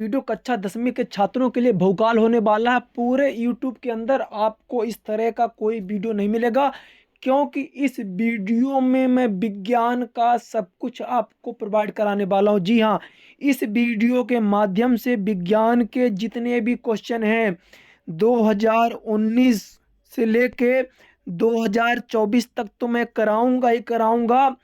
Video कक्षा 10वीं के छात्रों के लिए भौकाल होने वाला है। पूरे यूट्यूब के अंदर आपको इस तरह का कोई वीडियो नहीं मिलेगा, क्योंकि इस वीडियो में मैं विज्ञान का सब कुछ आपको प्रोवाइड कराने वाला हूँ। जी हाँ, इस वीडियो के माध्यम से विज्ञान के जितने भी क्वेश्चन हैं 2019 से लेके 2024 तक तो मैं कराऊंगा ही कराऊंगा।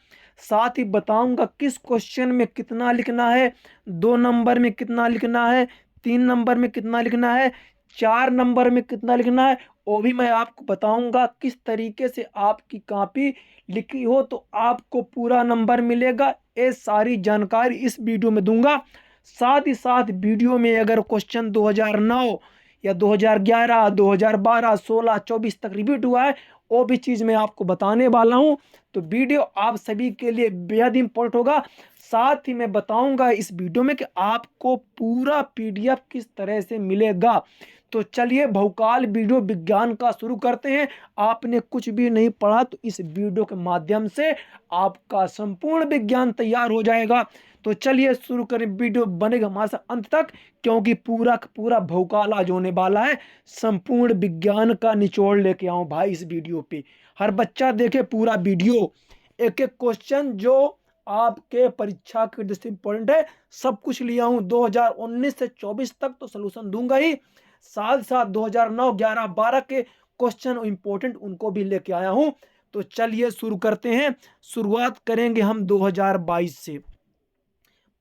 साथ ही बताऊंगा किस क्वेश्चन में कितना लिखना है, 2 नंबर में कितना लिखना है, 3 नंबर में कितना लिखना है, 4 नंबर में कितना लिखना है, वो भी मैं आपको बताऊंगा। किस तरीके से आपकी कॉपी लिखी हो तो आपको पूरा नंबर मिलेगा, ये सारी जानकारी इस वीडियो में दूंगा। साथ ही साथ वीडियो में अगर क्वेश्चन 2009 या 2011, 2012, 16, 24 तक रिपीट हुआ है, वो भी चीज़ मैं आपको बताने वाला हूँ। तो वीडियो आप सभी के लिए बेहद इंपॉर्टेंट होगा। साथ ही मैं बताऊंगा इस वीडियो में कि आपको पूरा पीडीएफ किस तरह से मिलेगा। तो चलिए भौकाल वीडियो विज्ञान का शुरू करते हैं। आपने कुछ भी नहीं पढ़ा तो इस वीडियो के माध्यम से आपका संपूर्ण विज्ञान तैयार हो जाएगा। तो चलिए शुरू करें, वीडियो बनेगा हमारे साथ अंत तक, क्योंकि पूरा का पूरा भौकाल आज होने वाला है। संपूर्ण विज्ञान का निचोड़ लेके आऊं भाई इस वीडियो पे। हर बच्चा देखे पूरा वीडियो, एक एक क्वेश्चन जो आपके परीक्षा की दृष्टि इंपॉर्टेंट है, सब कुछ लिया हूं। 2019 से 24 तक तो सलूशन दूंगा ही, साथ साथ 2009, 11, 12 के क्वेश्चन इंपॉर्टेंट उनको भी लेके आया हूं। तो चलिए शुरू करते हैं। शुरुआत करेंगे हम 2022 से।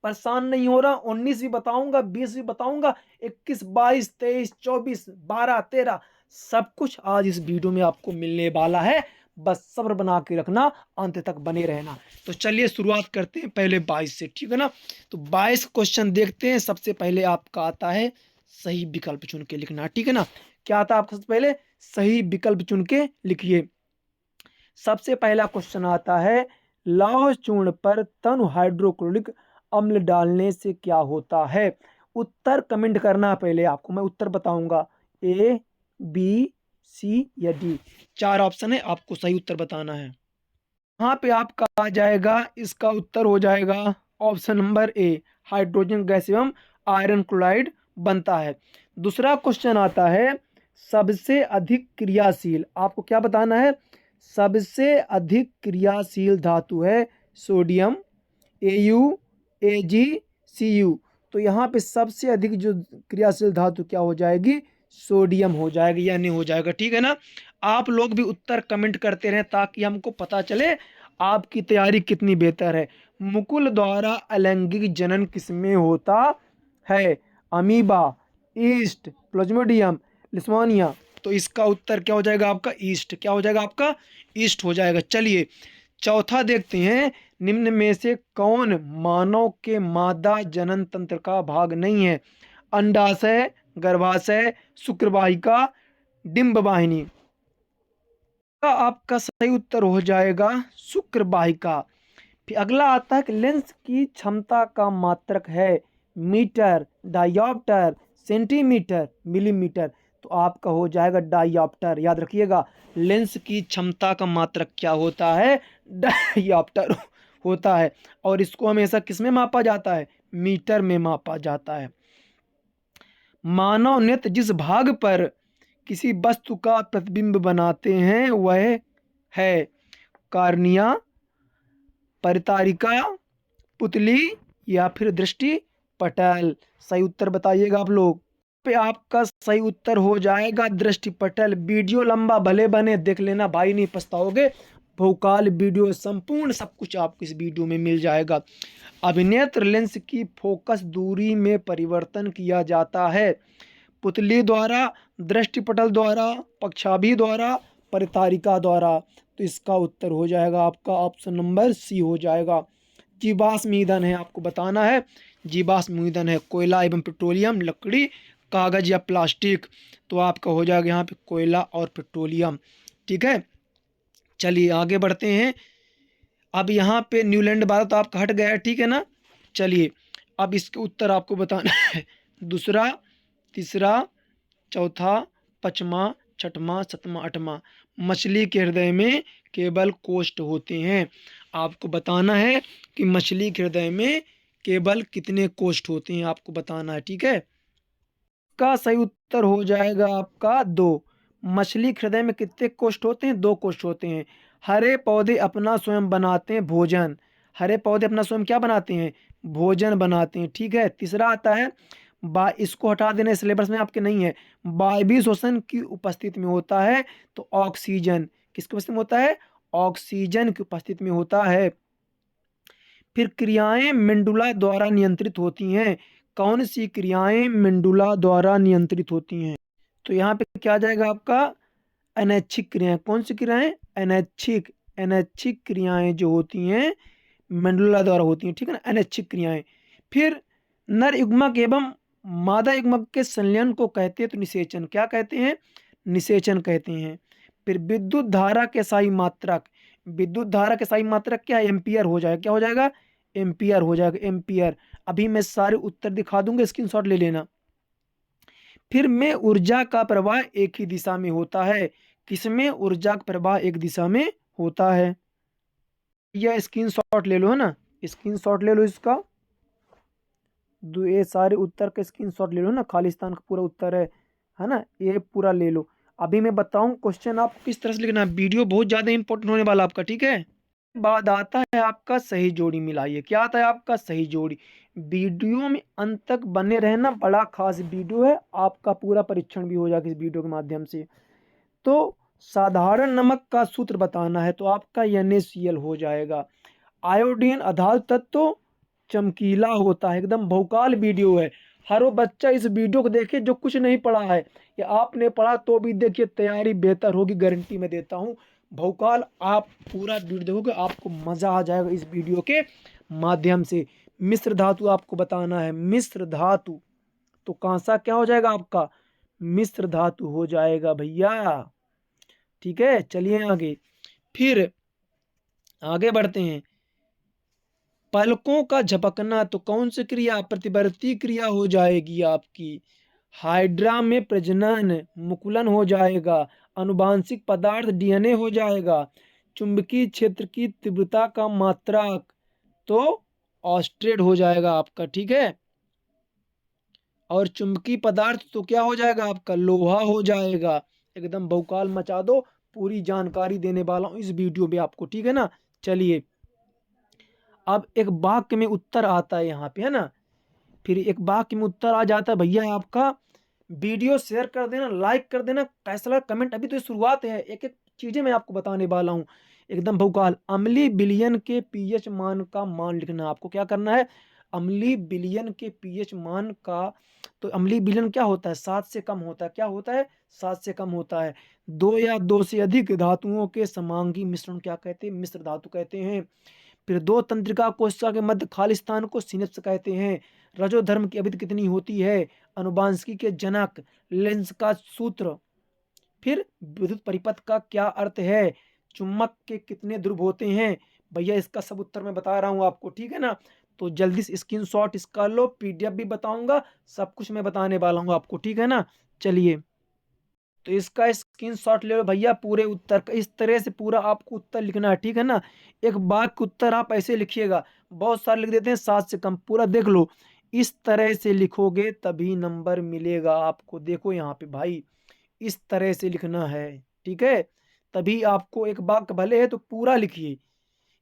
परेशान नहीं हो रहा, 19 भी बताऊंगा, 20 भी बताऊंगा, 21, 22, 23, 24, 12, 13 सब कुछ आज इस वीडियो में आपको मिलने वाला है। बस सब्र बना के रखना, अंत तक बने रहना। तो चलिए शुरुआत करते हैं पहले 22 से, ठीक है ना। तो 22 क्वेश्चन देखते हैं। सबसे पहले आपका आता है सही विकल्प चुन के लिखना, ठीक है ना। क्या आता है आपको? सबसे पहले सही विकल्प चुन के लिखिए। सबसे पहला क्वेश्चन आता है, लौह चूर्ण पर तनु हाइड्रोक्लोरिक अम्ल डालने से क्या होता है। उत्तर कमेंट करना, पहले आपको मैं उत्तर बताऊंगा, ए, बी, सी या डी। 4 ऑप्शन है, आपको सही उत्तर बताना है। यहाँ पे आपका आ जाएगा, इसका उत्तर हो जाएगा option number A, hydrogen gas एवं आयरन क्लोराइड बनता है। दूसरा क्वेश्चन आता है, सबसे अधिक क्रियाशील, आपको क्या बताना है, सबसे अधिक क्रियाशील धातु है सोडियम, एयू, एजी, सीयू। तो यहाँ पे सबसे अधिक जो क्रियाशील धातु क्या हो जाएगी, सोडियम हो जाएगी, यानी हो जाएगा, ठीक है ना। आप लोग भी उत्तर कमेंट करते रहें ताकि हमको पता चले आपकी तैयारी कितनी बेहतर है। मुकुल द्वारा अलैंगिक जनन किसमें होता है, अमीबा, ईस्ट, प्लाज्मोडियम, लिस्मानिया। तो इसका उत्तर क्या हो जाएगा आपका, ईस्ट। क्या हो जाएगा आपका, ईस्ट हो जाएगा। चलिए चौथा देखते हैं, निम्न में से कौन मानव के मादा जनन तंत्र का भाग नहीं है, अंडाशय, गर्भाशय, शुक्रवाहिका, डिंब वाहिनी। का आपका सही उत्तर हो जाएगा शुक्रवाहिका। फिर अगला आता है कि लेंस की क्षमता का मात्रक है मीटर, डायोप्टर, सेंटीमीटर, मिलीमीटर। तो आपका हो जाएगा डायोप्टर। याद रखिएगा, लेंस की क्षमता का मात्रक क्या होता है, डायोप्टर होता है। और इसको हमेशा किस में मापा जाता है, मीटर में मापा जाता है। मानव नेत्र जिस भाग पर किसी वस्तु का प्रतिबिंब बनाते हैं वह है कार्निया, परितारिका, पुतली या फिर दृष्टि पटल। सही उत्तर बताइएगा आप लोग। पे आपका सही उत्तर हो जाएगा दृष्टि पटल। वीडियो लंबा भले बने, देख लेना भाई, नहीं पछताओगे। भौकाल वीडियो संपूर्ण सब कुछ आपको इस वीडियो में मिल जाएगा। अभिनेत्र लेंस की फोकस दूरी में परिवर्तन किया जाता है पुतली द्वारा, दृष्टिपटल द्वारा, पक्षाभि द्वारा, परितारिका द्वारा। तो इसका उत्तर हो जाएगा आपका ऑप्शन नंबर सी हो जाएगा। जीवाश्म ईंधन है, आपको बताना है जीवाश्म ईंधन है कोयला एवं पेट्रोलियम, लकड़ी, कागज या प्लास्टिक। तो आपका हो जाएगा यहाँ पे कोयला और पेट्रोलियम, ठीक है। चलिए आगे बढ़ते हैं। अब यहाँ पे न्यूलैंड भारत आपका हट गया है, ठीक है ना। चलिए अब इसके उत्तर आपको बताना है, दूसरा, तीसरा, चौथा, पांचवा, छठवां, सातवां, आठवां। मछली के हृदय में केवल कोष्ठ होते हैं। आपको बताना है कि मछली के हृदय में केवल कितने कोष्ठ होते हैं आपको बताना है, ठीक है। का सही उत्तर हो जाएगा आपका 2। मछली के हृदय में कितने कोष्ठ होते हैं? 2 कोष्ठ होते हैं। हरे पौधे अपना स्वयं बनाते हैं भोजन। हरे पौधे अपना स्वयं क्या बनाते हैं? भोजन बनाते हैं, ठीक है। तीसरा आता है इसको हटा देना, सिलेबस में आपके नहीं है। वायवीय श्वसन की उपस्थिति में होता है तो ऑक्सीजन किसकी उपस्थिति में होता है? ऑक्सीजन की उपस्थिति में होता है। फिर क्रियाएं मेंडुला द्वारा नियंत्रित होती हैं। कौन सी क्रियाएं मेंडुला द्वारा नियंत्रित होती हैं? तो यहाँ पे क्या आ जाएगा आपका? अनैच्छिक क्रियाएं। कौन सी क्रियाएं? अनैच्छिक। अनैच्छिक क्रियाएं जो होती हैं मेंडुला द्वारा होती हैं, ठीक है ना, अनैच्छिक क्रियाएं। फिर नर युग्मक एवं मादा युग्मक के संलयन को कहते हैं तो निषेचन। क्या कहते हैं? निषेचन कहते हैं। फिर विद्युत धारा के साई मात्रक। विद्युत धारा के साई मात्रक क्या है? एम्पियर हो जाएगा। क्या हो जाएगा? एम्पियर हो जाएगा, एम्पियर। अभी मैं सारे उत्तर दिखा दूंगा, स्क्रीनशॉट ले लेना। फिर में ऊर्जा का प्रवाह एक ही दिशा में होता है। किसमें ऊर्जा का प्रवाह एक दिशा में होता है? यह स्क्रीनशॉट ले लो, है ना, स्क्रीनशॉट ले लो इसका। ये सारे उत्तर का स्क्रीनशॉट ले लो ना, खालिस्तान का पूरा उत्तर है ना, ये पूरा ले लो। अभी मैं बताऊं क्वेश्चन आप किस तरह से लिखना है, वीडियो बहुत ज्यादा इंपॉर्टेंट होने वाला आपका, ठीक है। बाद आता है आपका सही जोड़ी मिलाइए। क्या आता है आपका? सही जोड़ी। वीडियो में अंत तक बने रहना, बड़ा खास वीडियो है, आपका पूरा परीक्षण भी हो जाएगा इस वीडियो के माध्यम से। तो साधारण नमक का सूत्र बताना है तो आपका NaCl हो जाएगा। आयोडीन आधार तत्व चमकीला होता है, एकदम भौकाल वीडियो है। हर वो बच्चा इस वीडियो को देखे जो कुछ नहीं पढ़ा है, या आपने पढ़ा तो भी देखिए, तैयारी बेहतर होगी, गारंटी मैं देता हूँ। भौकाल आप पूरा वीडियो देखोगे, आपको मजा आ जाएगा इस वीडियो के माध्यम से। मिश्र धातु आपको बताना है, मिश्र धातु। तो कांसा क्या हो जाएगा आपका? मिश्र धातु हो जाएगा भैया, ठीक है। चलिए आगे, फिर आगे बढ़ते हैं। पलकों का झपकना, तो कौन सी क्रिया? प्रतिवर्ती क्रिया हो जाएगी आपकी। हाइड्रा में प्रजनन, मुकुलन हो जाएगा। अनुवांशिक पदार्थ DNA हो जाएगा। चुंबकीय क्षेत्र की तीव्रता का मात्रक तो ऑस्ट्रेट हो जाएगा आपका, ठीक है। और चुंबकीय पदार्थ तो क्या हो जाएगा आपका? लोहा हो जाएगा। एकदम भौकाल मचा दो, पूरी जानकारी देने वाला हूँ इस वीडियो में आपको, ठीक है ना। चलिए, अब एक वाक्य में उत्तर आता है यहाँ पे, है ना। फिर एक वाक्य में उत्तर आ जाता है भैया आपका। वीडियो शेयर कर देना, लाइक कर देना, कैसा लगा कमेंट। अभी तो ये शुरुआत है, एक एक चीजें मैं आपको बताने वाला हूँ, एकदम भौकाल। अम्लीय विलयन के pH मान का मान लिखना है आपको। क्या करना है? अम्लीय विलयन के pH मान का। तो अम्लीय विलयन क्या होता है? 7 से कम होता है। क्या होता है? 7 से कम होता है। 2 या 2 से अधिक धातुओं के समांगी मिश्रण क्या कहते हैं? मिश्र धातु कहते हैं। फिर 2 तंत्रिका कोशिका के मध्य खालिस्तान को सिनेप्स कहते हैं। रजोधर्म की अवधि कितनी होती है? अनुवांशिकी के जनक लेंस का सूत्र। फिर विद्युत परिपथ का क्या अर्थ है? चुम्बक के कितने ध्रुव होते हैं? भैया इसका सब उत्तर मैं बता रहा हूँ आपको, ठीक है ना। तो जल्दी से स्क्रीनशॉट इसका लो, PDF भी बताऊंगा, सब कुछ मैं बताने वाला हूँ आपको, ठीक है ना। चलिए, तो इसका स्क्रीनशॉट ले लो भैया पूरे उत्तर का। इस तरह से पूरा आपको उत्तर लिखना है, ठीक है ना। एक वाक्य उत्तर आप ऐसे लिखिएगा, बहुत सारे लिख देते हैं 7 से कम, पूरा देख लो। इस तरह से लिखोगे तभी नंबर मिलेगा आपको। देखो यहाँ पे भाई, इस तरह से लिखना है, ठीक है। तभी आपको एक वाक्य भले है तो पूरा लिखिए।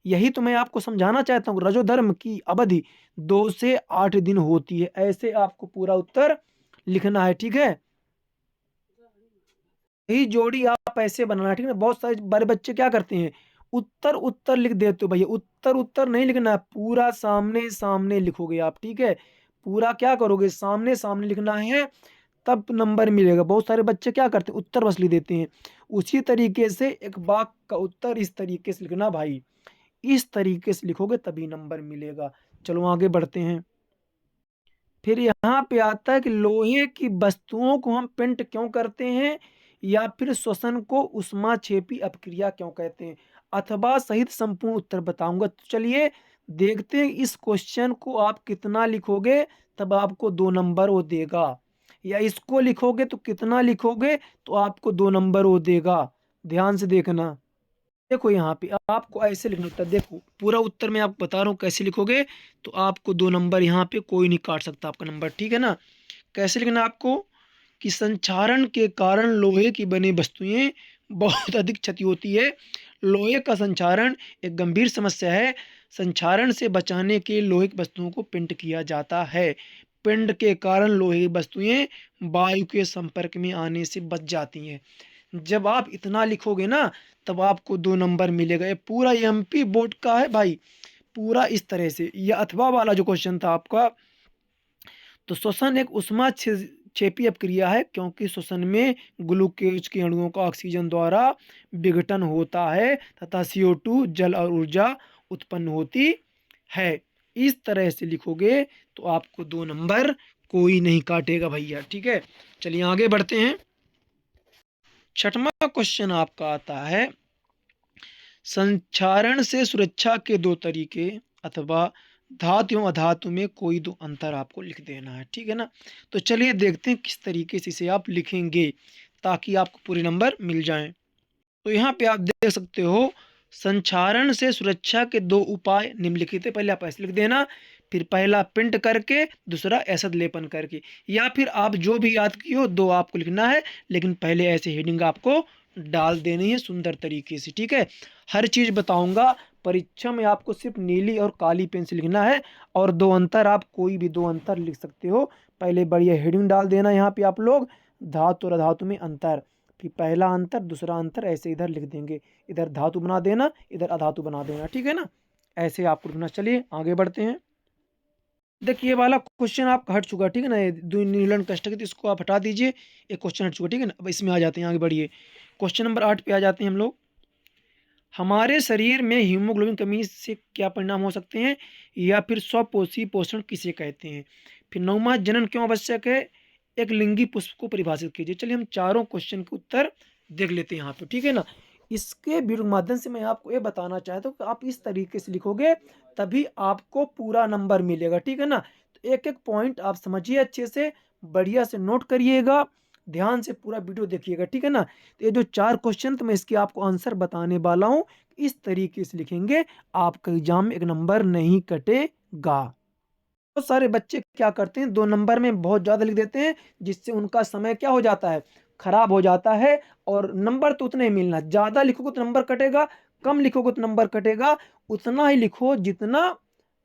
यही तो मैं आपको समझाना चाहता हूँ। रजोधर्म की अवधि 2 से 8 दिन होती है, ऐसे आपको पूरा उत्तर लिखना है, ठीक है। यही जोड़ी आप ऐसे बनाना, ठीक है ना। बहुत सारे बड़े बच्चे क्या करते हैं, उत्तर उत्तर लिख देते हो। भैया उत्तर उत्तर नहीं लिखना है, पूरा सामने सामने लिखोगे आप, ठीक है। पूरा क्या करोगे? सामने सामने लिखना है, तब नंबर मिलेगा। बहुत सारे बच्चे क्या करते हैं, उत्तर बस लिख देते हैं। उसी तरीके से एक वाक्य का उत्तर इस तरीके से लिखना भाई, इस तरीके से लिखोगे तभी नंबर मिलेगा। चलो आगे बढ़ते हैं। फिर यहाँ पे आता है कि लोहे की वस्तुओं को हम पेंट क्यों करते हैं, या फिर श्वसन को ऊष्माक्षेपी अपक्रिया क्यों कहते हैं, अथवा सहित संपूर्ण उत्तर बताऊंगा। तो चलिए देखते हैं इस क्वेश्चन को आप कितना लिखोगे तब आपको 2 नंबर वो देगा, या इसको लिखोगे तो कितना लिखोगे तो आपको 2 नंबर वो देगा। ध्यान से देखना। देखो यहाँ पे आपको ऐसे लिखना होता है, देखो पूरा उत्तर मैं आपको बता रहा हूँ कैसे लिखोगे, तो आपको 2 नंबर यहाँ पे कोई नहीं काट सकता आपका नंबर, ठीक है ना। कैसे लिखना है आपको कि संक्षारण के कारण लोहे की बनी वस्तुएं बहुत अधिक क्षति होती है। लोहे का संक्षारण एक गंभीर समस्या है। संक्षारण से बचाने के लिए लोहे की वस्तुओं को पिंड किया जाता है। पिंड के कारण लोहे की वस्तुएं वायु के संपर्क में आने से बच जाती हैं। जब आप इतना लिखोगे ना, तब आपको 2 नंबर मिलेगा। ये पूरा एमपी बोर्ड का है भाई, पूरा इस तरह से। ये अथवा वाला जो क्वेश्चन था आपका, तो श्वसन एक ऊष्मा क्षेपी अपक्रिया है, क्योंकि श्वसन में ग्लूकोज के अणुओं का ऑक्सीजन द्वारा विघटन होता है तथा CO2 जल और ऊर्जा उत्पन्न होती है। इस तरह से लिखोगे तो आपको 2 नंबर कोई नहीं काटेगा भैया, ठीक है। चलिए आगे बढ़ते हैं। छठवां क्वेश्चन आपका आता है, संक्षारण से सुरक्षा के 2 तरीके, अथवा धातु एवं अधातु में कोई 2 अंतर आपको लिख देना है, ठीक है ना। तो चलिए देखते हैं किस तरीके से इसे आप लिखेंगे ताकि आपको पूरे नंबर मिल जाएं। तो यहाँ पे आप देख सकते हो, संक्षारण से सुरक्षा के 2 उपाय निम्नलिखित है। पहले आप ऐसे लिख देना, फिर पहला पिंड करके, दूसरा एसद लेपन करके, या फिर आप जो भी याद किए हो 2 आपको लिखना है, लेकिन पहले ऐसे हेडिंग आपको डाल देनी है सुंदर तरीके से, ठीक है। हर चीज़ बताऊंगा। परीक्षा में आपको सिर्फ नीली और काली पेन से लिखना है, और 2 अंतर आप कोई भी 2 अंतर लिख सकते हो। पहले बढ़िया हेडिंग डाल देना यहाँ पे आप लोग, धातु और अधातु में अंतर, फिर पहला अंतर दूसरा अंतर ऐसे इधर लिख देंगे। इधर धातु बना देना, इधर अधातु बना देना, ठीक है ना। ऐसे आपको लिखना। चलिए आगे बढ़ते हैं। देखिए ये वाला क्वेश्चन आपका हट चुका, ठीक है ना। ये न्यूलन कष्टक, तो इसको आप हटा दीजिए, एक क्वेश्चन हट चुका, ठीक है ना। अब इसमें आ जाते हैं, आगे बढ़िए। क्वेश्चन नंबर 8 पे आ जाते हैं हम लोग। हमारे शरीर में हीमोग्लोबिन कमी से क्या परिणाम हो सकते हैं, या फिर स्वपोषी पोषण किसे कहते हैं। फिर 9वां, जनन क्यों आवश्यक है, एक लिंगी पुष्प को परिभाषित कीजिए। चलिए हम चारों क्वेश्चन के उत्तर देख लेते हैं यहाँ पे, ठीक है ना। इसके वीडियो के माध्यम से मैं आपको ये बताना चाहता हूँ कि आप इस तरीके से लिखोगे तभी आपको पूरा नंबर मिलेगा, ठीक है ना। तो एक एक पॉइंट आप समझिए अच्छे से, बढ़िया से नोट करिएगा, ध्यान से पूरा वीडियो देखिएगा, ठीक है ना। तो ये जो 4 क्वेश्चन तो मैं इसके आपको आंसर बताने वाला हूँ, इस तरीके से लिखेंगे आपका एग्जाम में 1 नंबर नहीं कटेगा। बहुत सारे बच्चे क्या करते हैं, 2 नंबर में बहुत ज़्यादा लिख देते हैं, जिससे उनका समय क्या हो जाता है, खराब हो जाता है। और नंबर तो उतना ही मिलना, ज़्यादा लिखोगे तो नंबर कटेगा, कम लिखोगे तो नंबर कटेगा। उतना ही लिखो जितना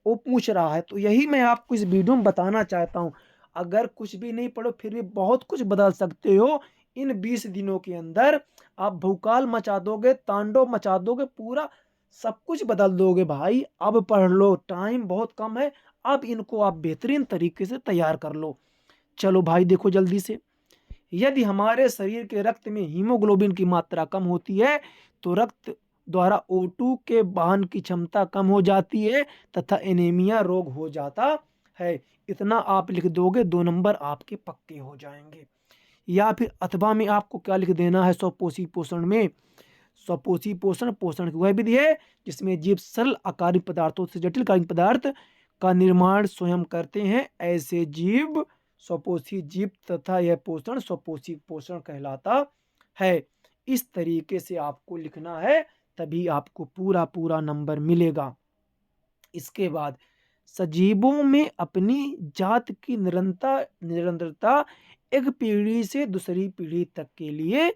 वो पूछ रहा है। तो यही मैं आपको इस वीडियो में बताना चाहता हूँ। अगर कुछ भी नहीं पढ़ो फिर भी बहुत कुछ बदल सकते हो। इन 20 दिनों के अंदर आप भूकाल मचा दोगे, तांडव मचा दोगे, पूरा सब कुछ बदल दोगे भाई। अब पढ़ लो, टाइम बहुत कम है। अब इनको आप बेहतरीन तरीके से तैयार कर लो। चलो भाई देखो जल्दी से। यदि हमारे शरीर के रक्त में हीमोग्लोबिन की मात्रा कम होती है, तो रक्त द्वारा O2 के वहन की क्षमता कम हो जाती है तथा एनीमिया रोग हो जाता है। इतना आप लिख दोगे, 2 नंबर आपके पक्के हो जाएंगे। या फिर अथवा में आपको क्या लिख देना है, स्वपोषी पोषण में, स्वपोषी पोषण पोषण की वह विधि है जिसमें जीव सरल अकार्य पदार्थों से जटिल कार्य पदार्थ का निर्माण स्वयं करते हैं। ऐसे जीव स्वपोषी जीव तथा यह पोषण स्वपोषी पोषण कहलाता है। इस तरीके से आपको लिखना है, तभी आपको पूरा पूरा नंबर मिलेगा। इसके बाद, सजीवों में अपनी जात की निरंतरता एक पीढ़ी से दूसरी पीढ़ी तक के लिए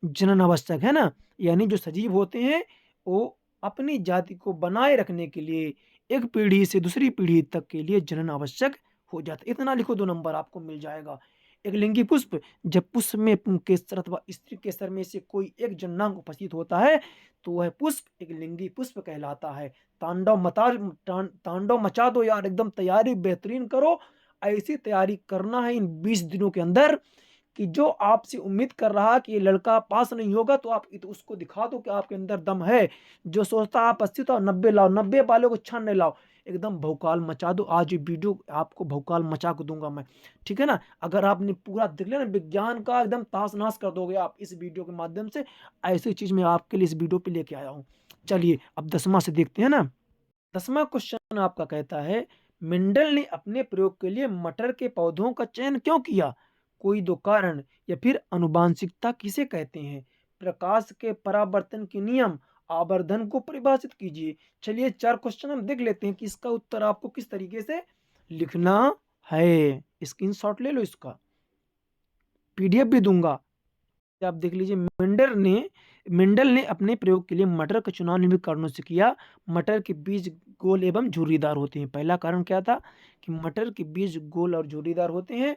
जनन आवश्यक है ना। यानी जो सजीव होते हैं वो अपनी जाति को बनाए रखने के लिए एक पीढ़ी से दूसरी पीढ़ी तक के लिए जनन आवश्यक हो जाता है। इतना लिखो, 2 नंबर आपको मिल जाएगा। एक लिंगी पुष्प, जब पुष्प में पुंकेसर अथवा स्त्री केसर में से कोई एक जननांग उपस्थित होता है तो वह पुष्प एक लिंगी पुष्प कहलाता है। तांडव मचा दो यार, एकदम तैयारी बेहतरीन करो। ऐसी तैयारी करना है इन 20 दिनों के अंदर कि जो आपसे उम्मीद कर रहा कि ये लड़का पास नहीं होगा, तो आप उसको दिखा दो कि आपके अंदर दम है। जो सोचता आप 80 लाओ, 90 लाओ, 90 वालों को 96 लाओ, एकदम भौकाल मचा दो। आज ये वीडियो आपको भौकाल मचा के दूंगा मैं, ठीक है ना। अगर आपने पूरा देख लिया ना, विज्ञान का एकदम तास नाश कर दोगे आप इस वीडियो के माध्यम से। ऐसी चीज मैं आपके लिए इस वीडियो पे लेके आया हूँ। चलिए अब 10वां से देखते हैं ना। 10वां क्वेश्चन आपका कहता है, मेंडल ने अपने प्रयोग के लिए मटर के पौधों का चयन क्यों किया, कोई 2 कारण, या फिर अनुवांशिकता किसे कहते हैं, प्रकाश के परावर्तन के नियम, आवर्धन को परिभाषित कीजिए। चलिए 4 क्वेश्चन हम देख लेते हैं कि इसका उत्तर आपको किस तरीके से लिखना है। स्क्रीनशॉट ले लो इसका, पीडीएफ भी दूंगा। आप देख लीजिए, मेंडल ने अपने प्रयोग के लिए मटर का चुनाव निम्न कारणों से किया। मटर के बीज गोल एवं झुर्रीदार होते हैं। पहला कारण क्या था कि मटर के बीज गोल और झुर्रीदार होते हैं।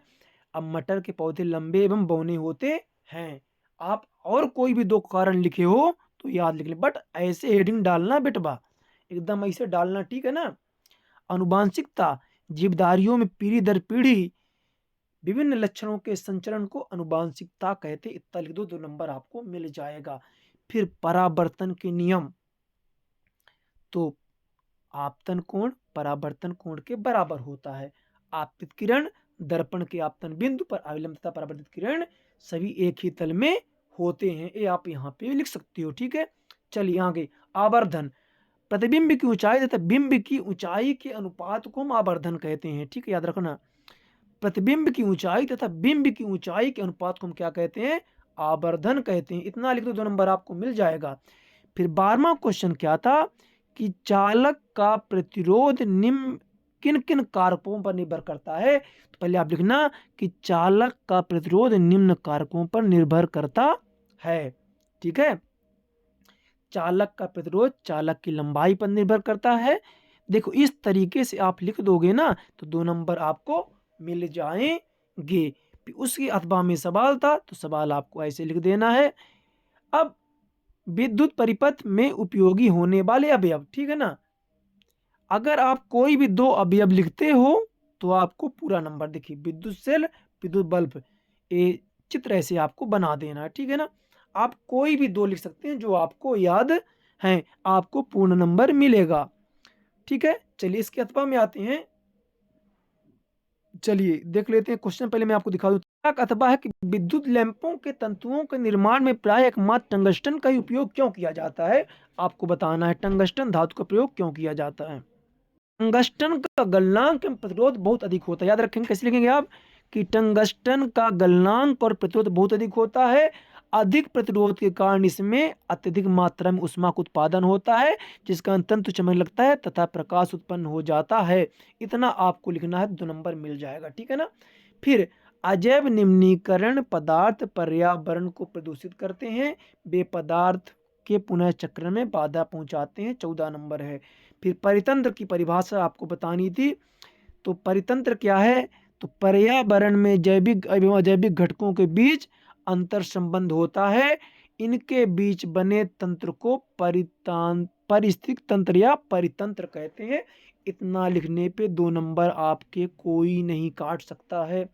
अब मटर के पौधे लंबे एवं बौने होते हैं। आप और कोई भी 2 कारण लिखे हो तो याद लिख लें, बट ऐसे हेडिंग डालना बेटबा, एकदम ऐसे डालना, ठीक है ना। अनुवांशिकता, जीवधारियों में पीढ़ी दर पीढ़ी विभिन्न लक्षणों के संचरण को अनुवांशिकता कहते। इतना लिख दो, 2 नंबर आपको मिल जाएगा। फिर परावर्तन के नियम, तो आपतन कोण परावर्तन कोण के बराबर होता है। आपतित किरण दर्पण के आपतन बिंदु पर अविलंब तथा परावर्तित किरण सभी एक ही तल में होते हैं। ये आप यहाँ पे लिख सकते हो, ठीक है। चलिए आगे, आवर्धन, प्रतिबिंब की ऊंचाई तथा बिंब की ऊंचाई के अनुपात को हम आवर्धन कहते हैं, ठीक है, याद रखना। प्रतिबिंब की ऊंचाई तथा बिंब की ऊंचाई के अनुपात को हम क्या कहते हैं, आवर्धन कहते हैं। इतना लिख दो, 2 नंबर आपको मिल जाएगा। फिर 12वां क्वेश्चन क्या था कि चालक का प्रतिरोध निम्न किन किन कारकों पर निर्भर करता है। तो पहले आप लिखना कि चालक का प्रतिरोध निम्न कारकों पर निर्भर करता है, ठीक है। चालक का प्रतिरोध चालक की लंबाई पर निर्भर करता है। देखो इस तरीके से आप लिख दोगे ना तो 2 नंबर आपको मिल जाएंगे। उसके अथवा में सवाल था तो सवाल आपको ऐसे लिख देना है। अब विद्युत परिपथ में उपयोगी होने वाले अवयव, ठीक है ना। अगर आप कोई भी 2 अवयव लिखते हो तो आपको पूरा नंबर, देखिए विद्युत सेल, विद्युत बल्ब, ये चित्र ऐसे आपको बना देना है, ठीक है ना। आप कोई भी 2 लिख सकते हैं जो आपको याद है, आपको पूर्ण नंबर मिलेगा, ठीक है। चलिए इसके अथवा में आते हैं। चलिए देख लेते हैं क्वेश्चन, पहले मैं आपको दिखा दूं। अथवा है कि विद्युत लैंपों के तंतुओं के निर्माण में प्राय एकमात्र टंगस्टन का ही उपयोग क्यों किया जाता है। आपको बताना है टंगस्टन धातु का प्रयोग क्यों किया जाता है। टंगस्टन का गलनांक एवं प्रतिरोध बहुत अधिक होता है। याद रखेंगे, कैसे लिखेंगे आप कि टंगस्टन का गलनांक और प्रतिरोध बहुत अधिक होता है। अधिक प्रतिरोध के कारण इसमें अत्यधिक मात्रा में ऊष्मा का उत्पादन होता है जिसका तंतु चमकने लगता है तथा प्रकाश उत्पन्न हो जाता है। इतना आपको लिखना है, 2 नंबर मिल जाएगा, ठीक है ना। फिर अजैव निम्नीकरण पदार्थ पर्यावरण को प्रदूषित करते हैं, वे पदार्थ के पुनः चक्र में बाधा पहुंचाते हैं, 14 नंबर है। फिर परितंत्र की परिभाषा आपको बतानी थी। तो परितंत्र क्या है, तो पर्यावरण में जैविक एवं अजैविक घटकों के बीच अंतर संबंध होता है। इनके बीच बने तंत्र को परिस्थितिक तंत्र या परितंत्र कहते हैं। इतना लिखने पे 2 नंबर आपके कोई नहीं काट सकता है।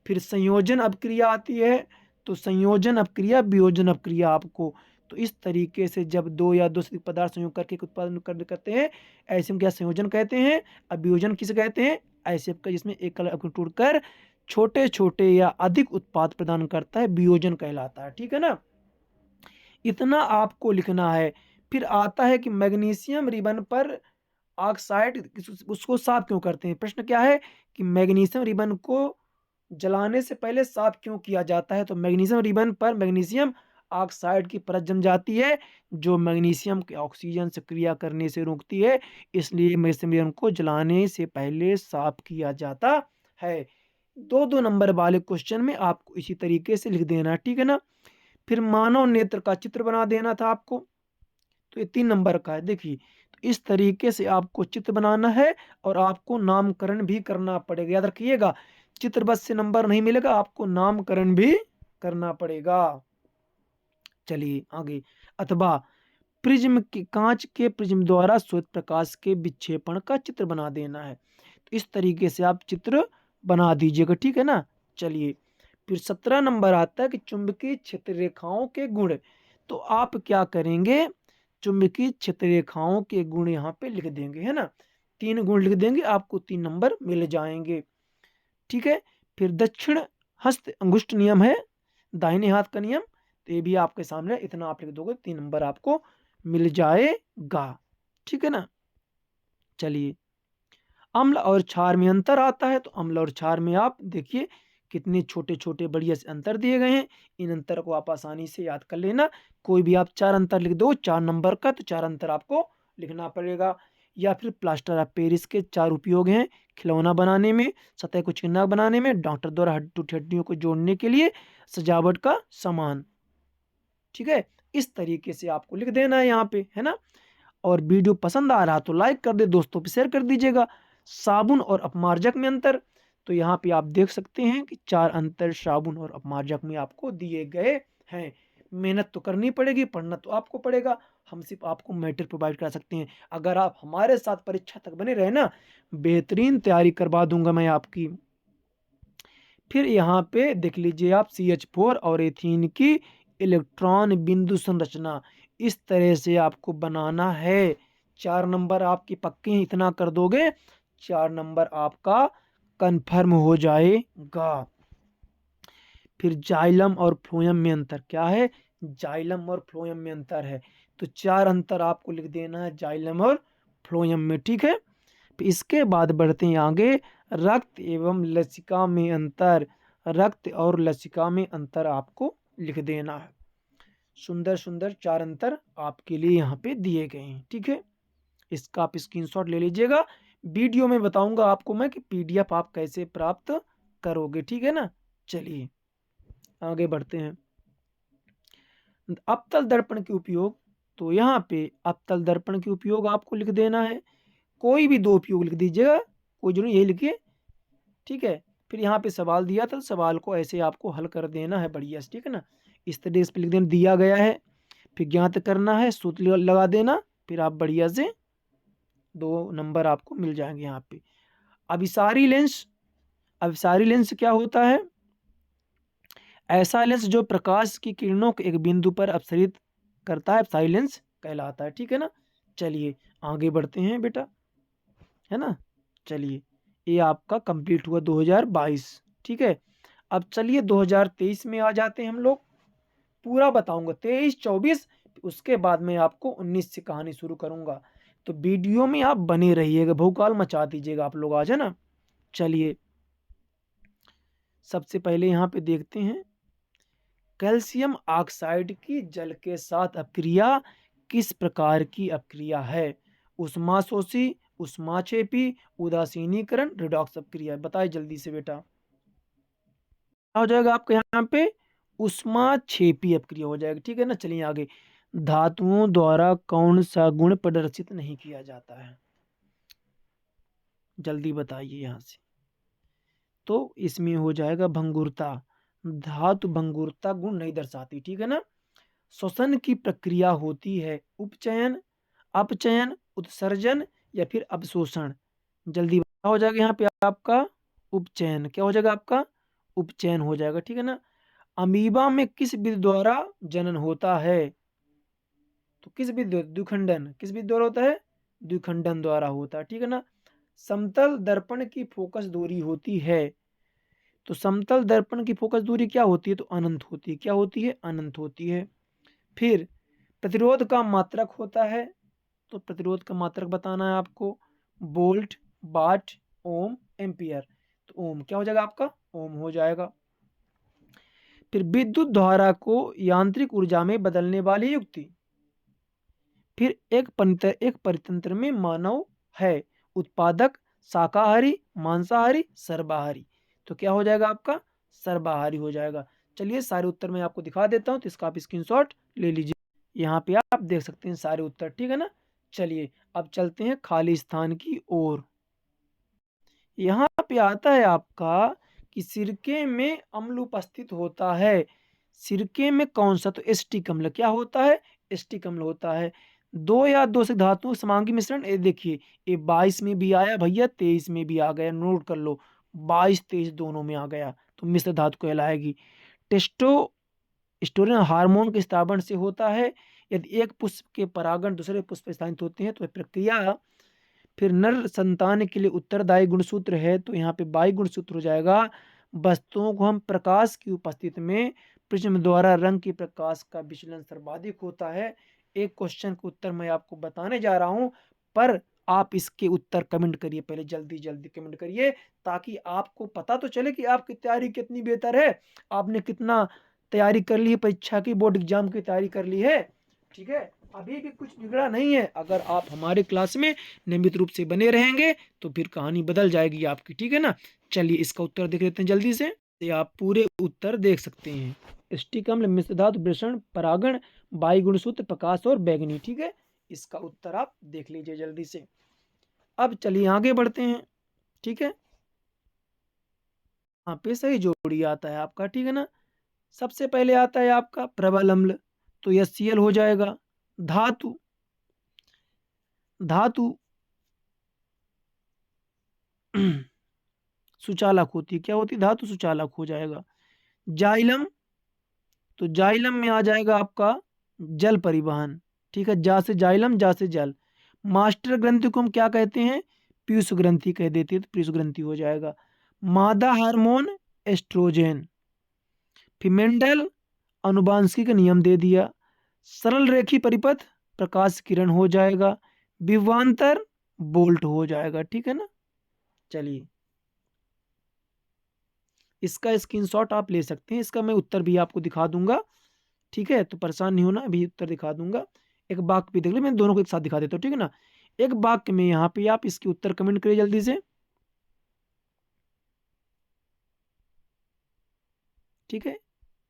फिर संयोजन अपक्रिया आती है। तो संयोजन अपक्रिया, वियोजन अपक्रिया आपको, तो इस तरीके से जब 2 या 2 से अधिक पदार्थ संयोग करके एक उत्पादन करते हैं, ऐसे में क्या संयोजन कहते हैं। अब वियोजन किसे कहते हैं, ऐसे का जिसमें एक कण टूटकर छोटे छोटे या अधिक उत्पाद प्रदान करता है, वियोजन कहलाता है, ठीक है ना। इतना आपको लिखना है। फिर आता है कि मैग्नीशियम रिबन पर ऑक्साइड उसको साफ क्यों करते हैं। प्रश्न क्या है कि मैग्नीशियम रिबन को जलाने से पहले साफ क्यों किया जाता है। तो मैग्नीशियम रिबन पर मैग्नीशियम ऑक्साइड की परत जम जाती है जो मैग्नीशियम के ऑक्सीजन से क्रिया करने से रोकती है, इसलिए मैग्नीशियम रिबन को जलाने से पहले साफ किया जाता है। 2-2 नंबर वाले क्वेश्चन में आपको इसी तरीके से लिख देना, ठीक है ना। फिर मानव नेत्र का चित्र बना देना था आपको, तो ये 3 नंबर का है। देखिए तो इस तरीके से आपको चित्र बनाना है और आपको नामकरण भी करना पड़ेगा। याद रखिएगा, चित्र बस से नंबर नहीं मिलेगा, आपको नामकरण भी करना पड़ेगा। चलिए आगे, अथवा प्रिज्म के कांच के प्रिज्म द्वारा श्वेत प्रकाश के विक्षेपण का चित्र बना देना है। तो इस तरीके से आप चित्र बना दीजिएगा, ठीक है ना। चलिए फिर 17 नंबर आता है कि चुंबकीय क्षेत्र रेखाओं के गुण। तो आप क्या करेंगे, चुंबकीय क्षेत्र रेखाओं के गुण यहाँ पे लिख देंगे, है ना। 3 गुण लिख देंगे, आपको 3 नंबर मिल जाएंगे, ठीक है। फिर दक्षिण हस्त अंगुष्ठ नियम है, दाहिने हाथ का नियम, तो ये भी आपके सामने, इतना आप लिख दोगे 3 नंबर आपको मिल जाएगा, ठीक है ना। चलिए अम्ल और क्षार में अंतर आता है। तो अम्ल और क्षार में आप देखिए कितने छोटे छोटे बढ़िया से अंतर दिए गए हैं, इन अंतर को आप आसानी से याद कर लेना। कोई भी आप 4 अंतर लिख दो 4 नंबर का, तो 4 अंतर आपको लिखना पड़ेगा। या फिर प्लास्टर ऑफ पेरिस के 4 उपयोग हैं: खिलौना बनाने में, सतह को चिकना बनाने में, डॉक्टर द्वारा हड्डियों को जोड़ने के लिए, सजावट का सामान। ठीक है, इस तरीके से आपको लिख देना है यहाँ पे, है ना। और वीडियो पसंद आ रहा तो लाइक कर दे, दोस्तों पे शेयर कर दीजिएगा। साबुन और अपमार्जक में अंतर, तो यहाँ पे आप देख सकते हैं कि 4 अंतर साबुन और अपमार्जक में आपको दिए गए हैं। मेहनत तो करनी पड़ेगी, पढ़ना तो आपको पड़ेगा, हम सिर्फ आपको मैटर प्रोवाइड कर सकते हैं। अगर आप हमारे साथ परीक्षा तक बने रहे ना, बेहतरीन तैयारी करवा दूंगा मैं आपकी। फिर यहाँ पे देख लीजिए आप, CH4 और एथीन की इलेक्ट्रॉन बिंदु संरचना इस तरह से आपको बनाना है। 4 नंबर आपके पक्के हैं, इतना कर दोगे 4 नंबर आपका कंफर्म हो जाएगा। फिर जाइलम और फ्लोएम में अंतर क्या है? जाइलम और फ्लोएम में अंतर है, तो 4 अंतर आपको लिख देना है जाइलम और फ्लोएम में। ठीक है, इसके बाद बढ़ते हैं आगे। रक्त एवं लसिका में अंतर, रक्त और लसिका में अंतर आपको लिख देना है। सुंदर सुंदर 4 अंतर आपके लिए यहाँ पे दिए गए हैं। ठीक है, इसका आप स्क्रीनशॉट ले लीजिएगा। वीडियो में बताऊंगा आपको मैं कि PDF आप कैसे प्राप्त करोगे। ठीक है ना, चलिए आगे बढ़ते हैं। अवतल दर्पण के उपयोग, तो यहाँ पे अवतल दर्पण के उपयोग आपको लिख देना है। कोई भी 2 उपयोग लिख दीजिएगा, कोई जरूरी यही लिखिए। ठीक है, फिर यहाँ पे सवाल दिया था, सवाल को ऐसे आपको हल कर देना है बढ़िया से। ठीक है ना, इस तरह से लिख देना, दिया गया है, फिर ज्ञात करना है, सूत्र लगा देना, फिर आप बढ़िया से 2 नंबर आपको मिल जाएंगे यहाँ पे। अभिसारी लेंस, अभिसारी लेंस क्या होता है? ऐसा लेंस जो प्रकाश की किरणों को एक बिंदु पर अपसरित करता है, अभिसारी लेंस कहलाता है। ठीक है ना, चलिए आगे बढ़ते हैं बेटा, है ना। चलिए, ये आपका कंप्लीट हुआ 2022। ठीक है, अब चलिए 2023 में आ जाते हैं हम लोग। पूरा बताऊंगा 23 24, उसके बाद मैं आपको 19 से कहानी शुरू करूंगा। तो वीडियो में आप बने रहिएगा, भूकाल मचा दीजिएगा आप लोग आज, है ना। चलिए, सबसे पहले यहाँ पे देखते हैं, कैल्शियम ऑक्साइड की जल के साथ अपक्रिया किस प्रकार की अपक्रिया है? उष्माशोषी, उष्माक्षेपी, उदासीनीकरण, रिडॉक्स अपक्रिया। बताइए जल्दी से बेटा, क्या हो जाएगा आपका यहाँ पे? उष्माक्षेपी अपक्रिया हो जाएगा। ठीक है ना, चलिए आगे। धातुओं द्वारा कौन सा गुण प्रदर्शित नहीं किया जाता है? जल्दी बताइए यहाँ से। तो इसमें हो जाएगा भंगुरता, धातु भंगुरता गुण नहीं दर्शाती। ठीक है ना। श्वसन की प्रक्रिया होती है उपचयन, अपचयन, उत्सर्जन या फिर अवशोषण। जल्दी क्या हो जाएगा यहाँ पे आपका? उपचयन। क्या हो जाएगा आपका? उपचयन हो जाएगा। ठीक है ना। अमीबा में किस विधि द्वारा जनन होता है? तो किस विधि? द्विखंडन। किस विधि द्वारा होता है? द्विखंडन द्वारा होता है। ठीक है ना। समतल दर्पण की फोकस दूरी होती है, तो समतल दर्पण की फोकस दूरी क्या होती है? तो अनंत होती है। क्या होती है? अनंत होती है। फिर प्रतिरोध का मात्रक होता है, तो प्रतिरोध का मात्रक बताना है आपको, वोल्ट, वाट, ओम, एम्पियर। तो ओम क्या हो जाएगा आपका? ओम हो जाएगा। फिर विद्युत धारा को यांत्रिक ऊर्जा में बदलने वाली युक्ति। फिर एक परितंत्र में मानव है उत्पादक, शाकाहारी, मांसाहारी, सर्वाहारी। तो क्या हो जाएगा आपका? सर्वाहारी हो जाएगा। चलिए सारे उत्तर मैं आपको दिखा देता हूँ, तो इसका आप स्क्रीनशॉट ले लीजिए। यहाँ पे आप देख सकते हैं सारे उत्तर। ठीक है ना। चलिए अब चलते हैं खाली स्थान की ओर। यहाँ पे आता है आपका कि सिरके में अम्ल उपस्थित होता है। सिरके में कौन सा? तो एस्टिक अम्ल। क्या होता है? एस्टिक अम्ल होता है। 2 या 2 से धातुओं समांगी मिश्रण, ये देखिए, ये 22 में भी आया भैया, 23 में भी आ गया, नोट कर लो, 22 23 दोनों में आ गया, तो मिश्र धातु कहलाएगी। टेस्टोस्टेरोन हार्मोन के स्थापन से होता है। यदि एक पुष्प के परागण दूसरे पुष्प पर स्थानित होते हैं तो यह प्रक्रिया। फिर नर संतान के लिए उत्तरदायी गुणसूत्र है, तो यहाँ पे बाई गुणसूत्र हो जाएगा। वस्तुओं को हम प्रकाश की उपस्थिति में प्रिज्म द्वारा रंग की प्रकाश का विचलन सर्वाधिक होता है। एक क्वेश्चन का उत्तर मैं आपको बताने जा रहा हूं, पर आप इसके उत्तर कमेंट करिए, पहले जल्दी जल्दी कमेंट करिए, ताकि आपको पता तो चले कि आपकी तैयारी कितनी बेहतर है, आपने कितना तैयारी कर ली है, परीक्षा की बोर्ड एग्जाम की तैयारी कर ली है। ठीक है, अभी भी कुछ बिगड़ा नहीं है। अगर आप हमारे क्लास में नियमित रूप से बने रहेंगे तो फिर कहानी बदल जाएगी आपकी। ठीक है ना, चलिए इसका उत्तर देख लेते हैं जल्दी से। आप पूरे उत्तर देख सकते हैं। स्टिक अम्ल, मिश्र धातु, वृषण, परागण, वायु गुणसूत्र, प्रकाश और बैगनी। ठीक है, इसका उत्तर आप देख लीजिए जल्दी से। अब चलिए आगे बढ़ते हैं। ठीक है, यहाँ पे सही जोड़ी आता है आपका। ठीक है ना, सबसे पहले आता है आपका प्रबल अम्ल, तो यह Cl हो जाएगा। धातु, धातु सुचालक होती है, क्या होती है? धातु सुचालक हो जाएगा। जाइलम, तो जाइलम में आ जाएगा आपका जल परिवहन। ठीक है, जा से जाइलम, जा से जल। मास्टर ग्रंथि को हम क्या कहते हैं? पीयूष ग्रंथि कह देते हैं, तो पीयूष ग्रंथि हो जाएगा। मादा हार्मोन एस्ट्रोजेन। फिमेंडल अनुवांशिक नियम दे दिया। सरल रेखी परिपथ प्रकाश किरण हो जाएगा। विभवांतर बोल्ट हो जाएगा। ठीक है ना, चलिए इसका स्क्रीनशॉट आप ले सकते हैं, इसका मैं उत्तर भी आपको दिखा दूंगा। ठीक है, तो परेशान नहीं होना, अभी उत्तर दिखा दूंगा। एक वाक्य भी देख लो, मैं दोनों को एक साथ दिखा देता हूँ। ठीक है ना, एक वाक्य में यहाँ पे आप इसके उत्तर कमेंट करिए जल्दी से। ठीक है,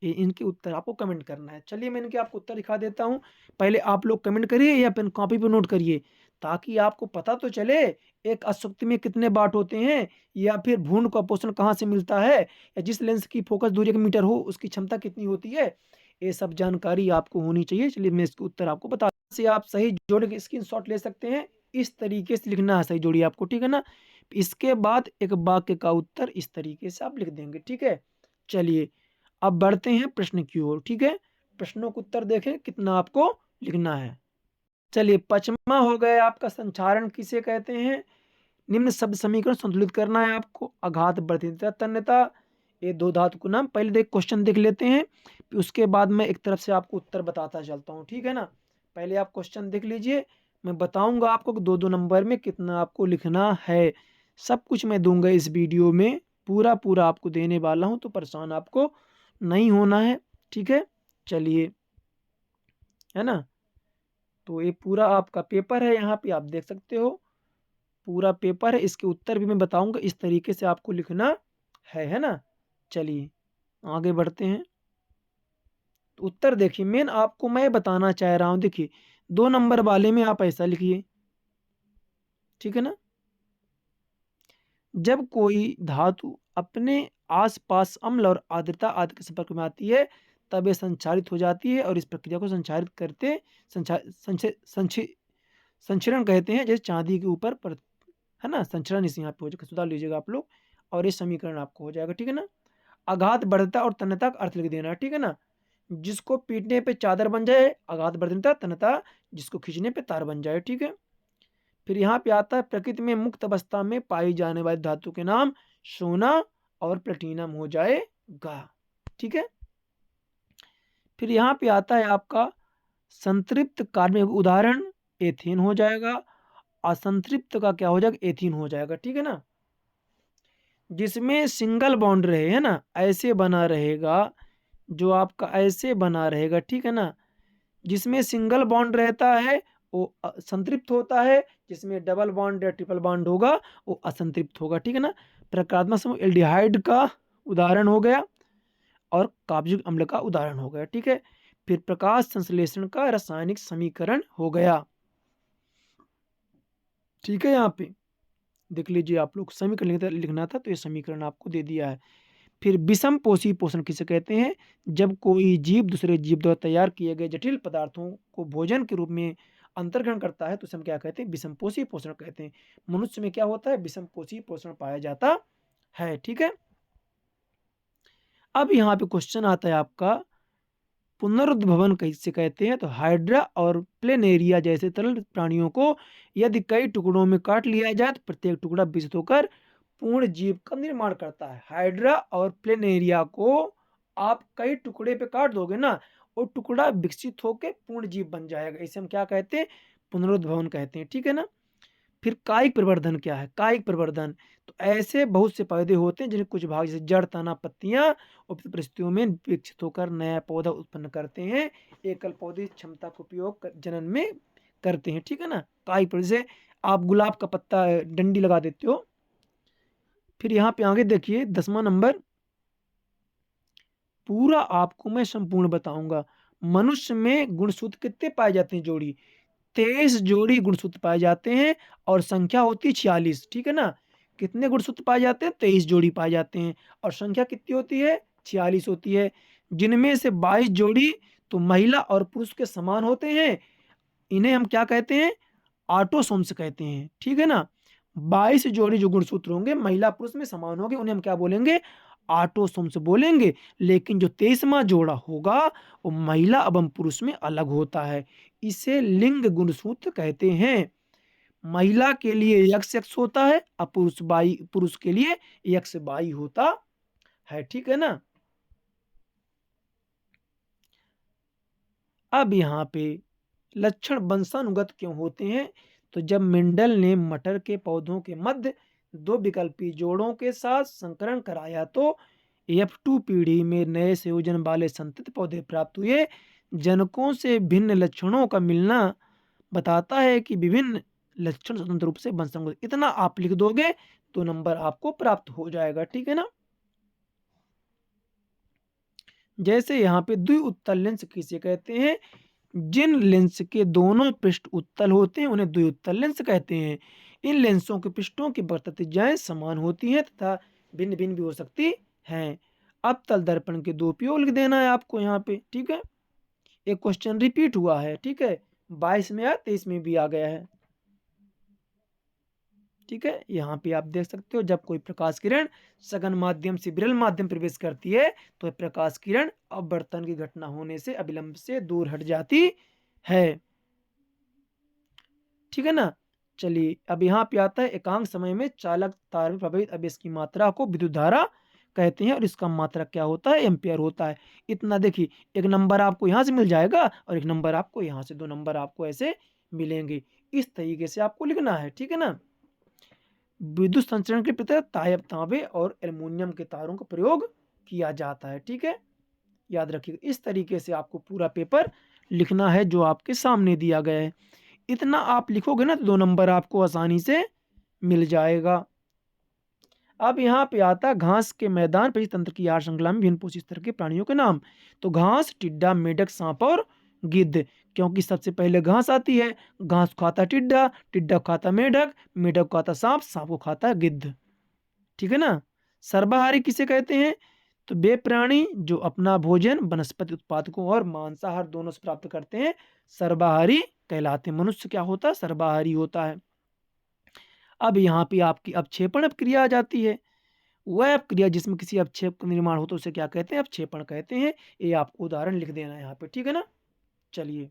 ये इनके उत्तर आपको कमेंट करना है। चलिए मैं इनके आपको उत्तर दिखा देता हूँ। पहले आप लोग कमेंट करिए या पेन कॉपी पे नोट करिए, ताकि आपको पता तो चले एक अशुक्ति में कितने बाट होते हैं, या फिर भ्रूण का पोषण कहाँ से मिलता है, या जिस लेंस की फोकस दूरी 1 मीटर हो उसकी क्षमता कितनी होती है। ये सब जानकारी आपको होनी चाहिए। चलिए मैं इसके उत्तर आपको बता से आप सही जोड़ के स्क्रीनशॉट ले सकते हैं। इस तरीके से लिखना है सही जोड़ी आपको। ठीक है ना, इसके बाद एक वाक्य का उत्तर इस तरीके से आप लिख देंगे। ठीक है, चलिए अब बढ़ते हैं प्रश्न की ओर। ठीक है, प्रश्नों का उत्तर देखें कितना आपको लिखना है। चलिए, पचमा हो गया आपका संचारण किसे कहते हैं? निम्न शब्द समीकरण संतुलित करना है आपको। आघात, वर्धितता, तन्यता, ये दो धातु को नाम। पहले देख क्वेश्चन देख लेते हैं, फिर उसके बाद मैं एक तरफ से आपको उत्तर बताता चलता हूँ। ठीक है ना, पहले आप क्वेश्चन देख लीजिए, मैं बताऊंगा आपको कि दो दो नंबर में कितना आपको लिखना है। सब कुछ मैं दूंगा इस वीडियो में, पूरा पूरा आपको देने वाला हूँ, तो परेशान आपको नहीं होना है। ठीक है, चलिए, है ना, तो ये पूरा आपका पेपर है, यहाँ पे आप देख सकते हो पूरा पेपर है। इसके उत्तर भी मैं बताऊंगा, इस तरीके से आपको लिखना है ना। चलिए आगे बढ़ते हैं। तो उत्तर देखिए, मेन आपको मैं बताना चाह रहा हूं, देखिए 2 नंबर वाले में आप ऐसा लिखिए। ठीक है ना, जब कोई धातु अपने आसपास अम्ल और आर्द्रता आदि के संपर्क में आती है, तब यह संचारित हो जाती है, और इस प्रक्रिया को संचारित करते संचरण कहते हैं। जैसे चांदी के ऊपर पर, है ना, संचरण इस यहाँ पे हो जाएगा, सुधार लीजिएगा आप लोग, और ये समीकरण आपको हो जाएगा। ठीक है ना, आघात, बढ़ता और तन्यता का अर्थ लिख देना। ठीक है ना, जिसको पीटने पे चादर बन जाए आघात, बढ़ता, तन्यता जिसको खींचने पे तार बन जाए। ठीक है, फिर यहाँ पे आता है प्रकृति में मुक्त अवस्था में पाई जाने वाली धातु के नाम। सोना और प्लेटिनम हो जाएगा। ठीक है, फिर यहाँ पे आता है आपका संतृप्त कार्बनिक उदाहरण, एथेन हो जाएगा। असंतृप्त का क्या हो जाएगा? एथीन हो जाएगा। ठीक है ना, जिसमें सिंगल बॉन्ड रहे, है ना, ऐसे बना रहेगा, जो आपका ऐसे बना रहेगा। ठीक है ना, जिसमें सिंगल बॉन्ड रहता है वो संतृप्त होता है, जिसमें डबल बॉन्ड या ट्रिपल बॉन्ड होगा वो असंतृप्त होगा। ठीक है ना, प्रकारात्मक समूह एल्डिहाइड का उदाहरण हो गया, और काब्जिक अम्ल का उदाहरण हो गया। ठीक है, फिर प्रकाश संश्लेषण का रासायनिक समीकरण हो गया। ठीक है, यहाँ पे देख लीजिए आप लोग, समीकरण लिखना था तो ये समीकरण आपको दे दिया है। फिर विषम पोषी पोषण किसे कहते हैं? जब कोई जीव दूसरे जीव द्वारा तैयार किए गए जटिल पदार्थों को भोजन के रूप में अंतर्ग्रहण करता है, तो उसे हम क्या कहते हैं? विषम पोषी पोषण कहते हैं। मनुष्य में क्या होता है? विषम पोषी पोषण पाया जाता है। ठीक है, अब यहाँ पे क्वेश्चन आता है आपका, पुनरुद्भवन कैसे कहते हैं? तो हाइड्रा और प्लेनेरिया जैसे तरल प्राणियों को यदि कई टुकड़ों में काट लिया जाए तो प्रत्येक टुकड़ा विकसित होकर पूर्ण जीव का निर्माण करता है। हाइड्रा और प्लेनेरिया को आप कई टुकड़े पे काट दोगे ना, वो टुकड़ा विकसित होकर पूर्ण जीव बन जाएगा। इसे हम क्या कहते हैं? पुनरुद्भवन कहते हैं। ठीक है ना, फिर कायिक प्रवर्धन क्या है? कायिक प्रवर्धन, तो ऐसे बहुत से पौधे होते हैं जिनके कुछ भाग जैसे जड़, तना, पत्तियां उपयुक्त परिस्थितियों में विकसित होकर नया पौधा उत्पन्न करते हैं। एकल पौधे इस क्षमता का उपयोग जनन में करते हैं, ठीक है ना। कायिक जैसे आप गुलाब का पत्ता डंडी लगा देते हो। फिर यहाँ पे आगे देखिए 10वां नंबर, पूरा आपको मैं संपूर्ण बताऊंगा। मनुष्य में गुणसूत्र कितने पाए जाते हैं? जोड़ी 23 जोड़ी गुणसूत्र पाए जाते हैं और संख्या होती है 46, ठीक है ना। कितने गुणसूत्र पाए जाते हैं? 23 जोड़ी पाए जाते हैं और संख्या कितनी होती है? 46 होती है, जिनमें से 22 जोड़ी तो महिला और पुरुष के समान होते हैं। इन्हें हम क्या कहते हैं? ऑटोसोम्स कहते हैं, ठीक है ना। 22 जोड़ी जो गुणसूत्र होंगे महिला पुरुष में समान होंगे, उन्हें हम क्या बोलेंगे? ऑटोसोम्स बोलेंगे। लेकिन जो 23वां जोड़ा होगा वो महिला एवं पुरुष में अलग होता है, इसे लिंग गुणसूत्र कहते हैं। महिला के लिए एक्स एक्स होता है और पुरुष के लिए एक्स वाई होता है, ठीक है ना। अब यहाँ पे लक्षण वंशानुगत क्यों होते हैं? तो जब मेंडल ने मटर के पौधों के मध्य दो विकल्पी जोड़ों के साथ संकरण कराया तो F2 पीढ़ी में नए संयोजन वाले संतति पौधे प्राप्त हुए। जनकों से भिन्न लक्षणों का मिलना बताता है कि विभिन्न लक्षण स्वतंत्र रूप से वंशानुगत। इतना आप लिख दोगे तो नंबर आपको प्राप्त हो जाएगा, ठीक है ना। जैसे यहाँ पे द्विउत्तल लेंस किसे कहते हैं? जिन लेंस के दोनों पृष्ठ उत्तल होते हैं उन्हें द्विउत्तल लेंस कहते हैं। इन लेंसों के पृष्ठों की वक्रताएं समान होती हैं तथा भिन्न भिन्न भी हो सकती हैं। अवतल दर्पण के दो उपयोग लिख देना है आपको यहाँ पे, ठीक है। एक क्वेश्चन रिपीट हुआ है, ठीक है, 22 में या 23 में भी आ गया है, ठीक है। यहाँ पे आप देख सकते हो जब कोई प्रकाश किरण सघन माध्यम से विरल माध्यम प्रवेश करती है तो प्रकाश किरण अपवर्तन की घटना होने से अविलंब से दूर हट जाती है, ठीक है ना। चलिए अब यहाँ पे आता है एकांक समय में चालक तार में प्रभावित आवेश की मात्रा को विद्युत धारा कहते हैं और इसका मात्रा क्या होता है? एम्पियर होता है। इतना देखिए, एक नंबर आपको यहाँ से मिल जाएगा और एक नंबर आपको यहाँ से, दो नंबर आपको ऐसे मिलेंगे। इस तरीके से आपको लिखना है, ठीक है ना। विद्युत संचरण के प्रति तांबे और एल्युमिनियम के तारों का प्रयोग किया जाता है, ठीक है। याद रखिएगा इस तरीके से आपको पूरा पेपर लिखना है जो आपके सामने दिया गया है। इतना आप लिखोगे ना तो 2 नंबर आपको आसानी से मिल जाएगा। अब यहाँ पे आता है घास के मैदान पर तंत्र की आहार श्रृंखला में विभिन्न पोषित तरह के प्राणियों के नाम। तो घास, टिड्डा, मेढक, सांप और गिद्ध, क्योंकि सबसे पहले घास आती है। घास को खाता टिड्डा, टिड्डा को खाता मेढक, मेढक को खाता सांप, सांप को खाता गिद्ध, ठीक है ना। सर्वाहारी किसे कहते हैं? तो वे प्राणी जो अपना भोजन वनस्पति उत्पादकों और मांसाहार दोनों से प्राप्त करते हैं सर्वाहारी कहलाते हैं। मनुष्य क्या होता है? सर्वाहारी होता है। अब यहाँ पे आपकी अपक्षेपण अपक्रिया आ जाती है। वह अपक्रिया जिसमें किसी अपक्षेप का निर्माण हो तो उसे क्या कहते हैं? अपक्षेपण कहते हैं। ये आपको उदाहरण लिख देना है यहाँ पे, ठीक है ना। चलिए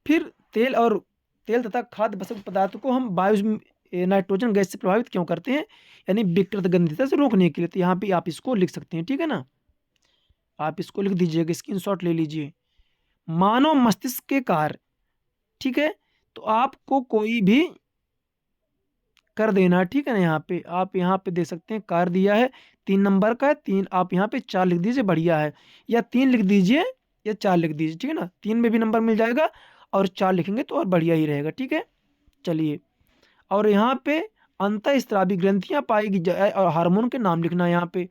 फिर तेल तथा खाद्य बसक पदार्थ को हम वायु नाइट्रोजन गैस से प्रभावित क्यों करते हैं? यानी विकृत गंधिता से रोकने के लिए। तो यहाँ पे आप इसको लिख सकते हैं, ठीक है ना। आप इसको लिख दीजिएगा, स्क्रीनशॉट ले लीजिए। मानव मस्तिष्क के कार्य, ठीक है, तो आपको कोई भी कर देना, ठीक है ना। यहाँ पे आप यहाँ पे देख सकते हैं कार्य दिया है 3 नंबर का है। 3 आप यहाँ पे 4 लिख दीजिए, बढ़िया है। या 3 लिख दीजिए या 4 लिख दीजिए, ठीक है ना। 3 में भी नंबर मिल जाएगा और 4 लिखेंगे तो और बढ़िया ही रहेगा, ठीक है। चलिए और यहाँ पे अंतःस्रावी ग्रंथियां पाई जाए और हार्मोन के नाम लिखना है यहाँ पे।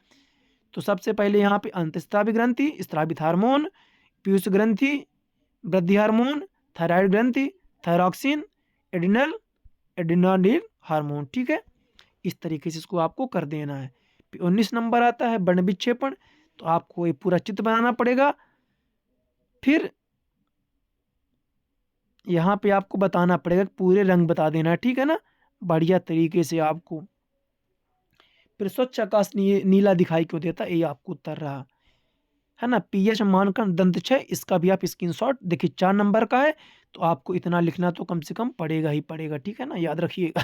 तो सबसे पहले यहाँ पे अंतःस्रावी ग्रंथि, स्रावित हार्मोन, पीयूष ग्रंथि, वृद्धि हार्मोन, थायराइड ग्रंथि, थायरॉक्सिन, एड्रेनालिन हार्मोन, ठीक है। इस तरीके से इसको आपको कर देना है। 19 नंबर आता है वर्ण विक्षेपण। तो आपको ये पूरा चित्र बनाना पड़ेगा। फिर यहाँ पे आपको बताना पड़ेगा, पूरे रंग बता देना, ठीक है ना, बढ़िया तरीके से आपको। फिर स्वच्छ आकाश नीला दिखाई क्यों देता? ये आपको उत्तर रहा है ना। पीएच मानकर दंत छय, इसका भी आप स्क्रीनशॉट देखिए, 4 नंबर का है। तो आपको इतना लिखना तो कम से कम पड़ेगा ही पड़ेगा, ठीक है ना, याद रखिएगा।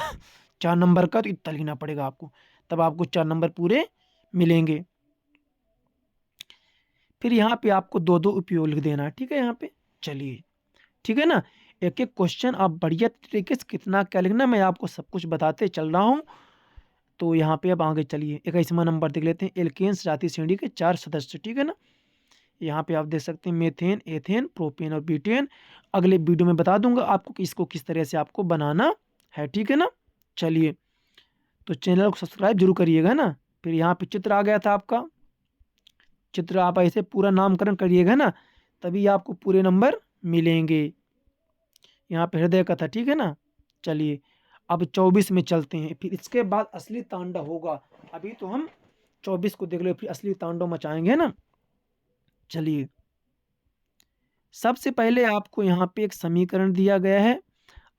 4 नंबर का तो इतना लिखना पड़ेगा आपको, तब आपको 4 नंबर पूरे मिलेंगे। फिर यहाँ पे आपको 2-2 उपयोग लिख देना है, ठीक है यहाँ पे। चलिए ठीक है ना। एक एक क्वेश्चन आप बढ़िया तरीके से कितना क्या लिखना मैं आपको सब कुछ बताते चल रहा हूँ। तो यहाँ पे अब आगे चलिए 21वां नंबर देख लेते हैं। एल्केन्स जातीय श्रेणी के 4 सदस्य, ठीक है ना। यहाँ पे आप देख सकते हैं मेथेन, एथेन, प्रोपेन और ब्यूटेन। अगले वीडियो में बता दूंगा आपको कि इसको किस तरह से आपको बनाना है, ठीक है ना। चलिए, तो चैनल को सब्सक्राइब जरूर करिएगा ना। फिर यहाँ पे चित्र आ गया था आपका, चित्र आप ऐसे पूरा नामकरण करिएगा ना, तभी आपको पूरे नंबर मिलेंगे। यहाँ पे हृदय का था, ठीक है ना। चलिए, अब 24 में चलते हैं, फिर इसके बाद असली तांडव होगा। अभी तो हम 24 को देख लो, फिर असली तांडव मचाएंगे ना। चलिए, सबसे पहले आपको यहाँ पे एक समीकरण दिया गया है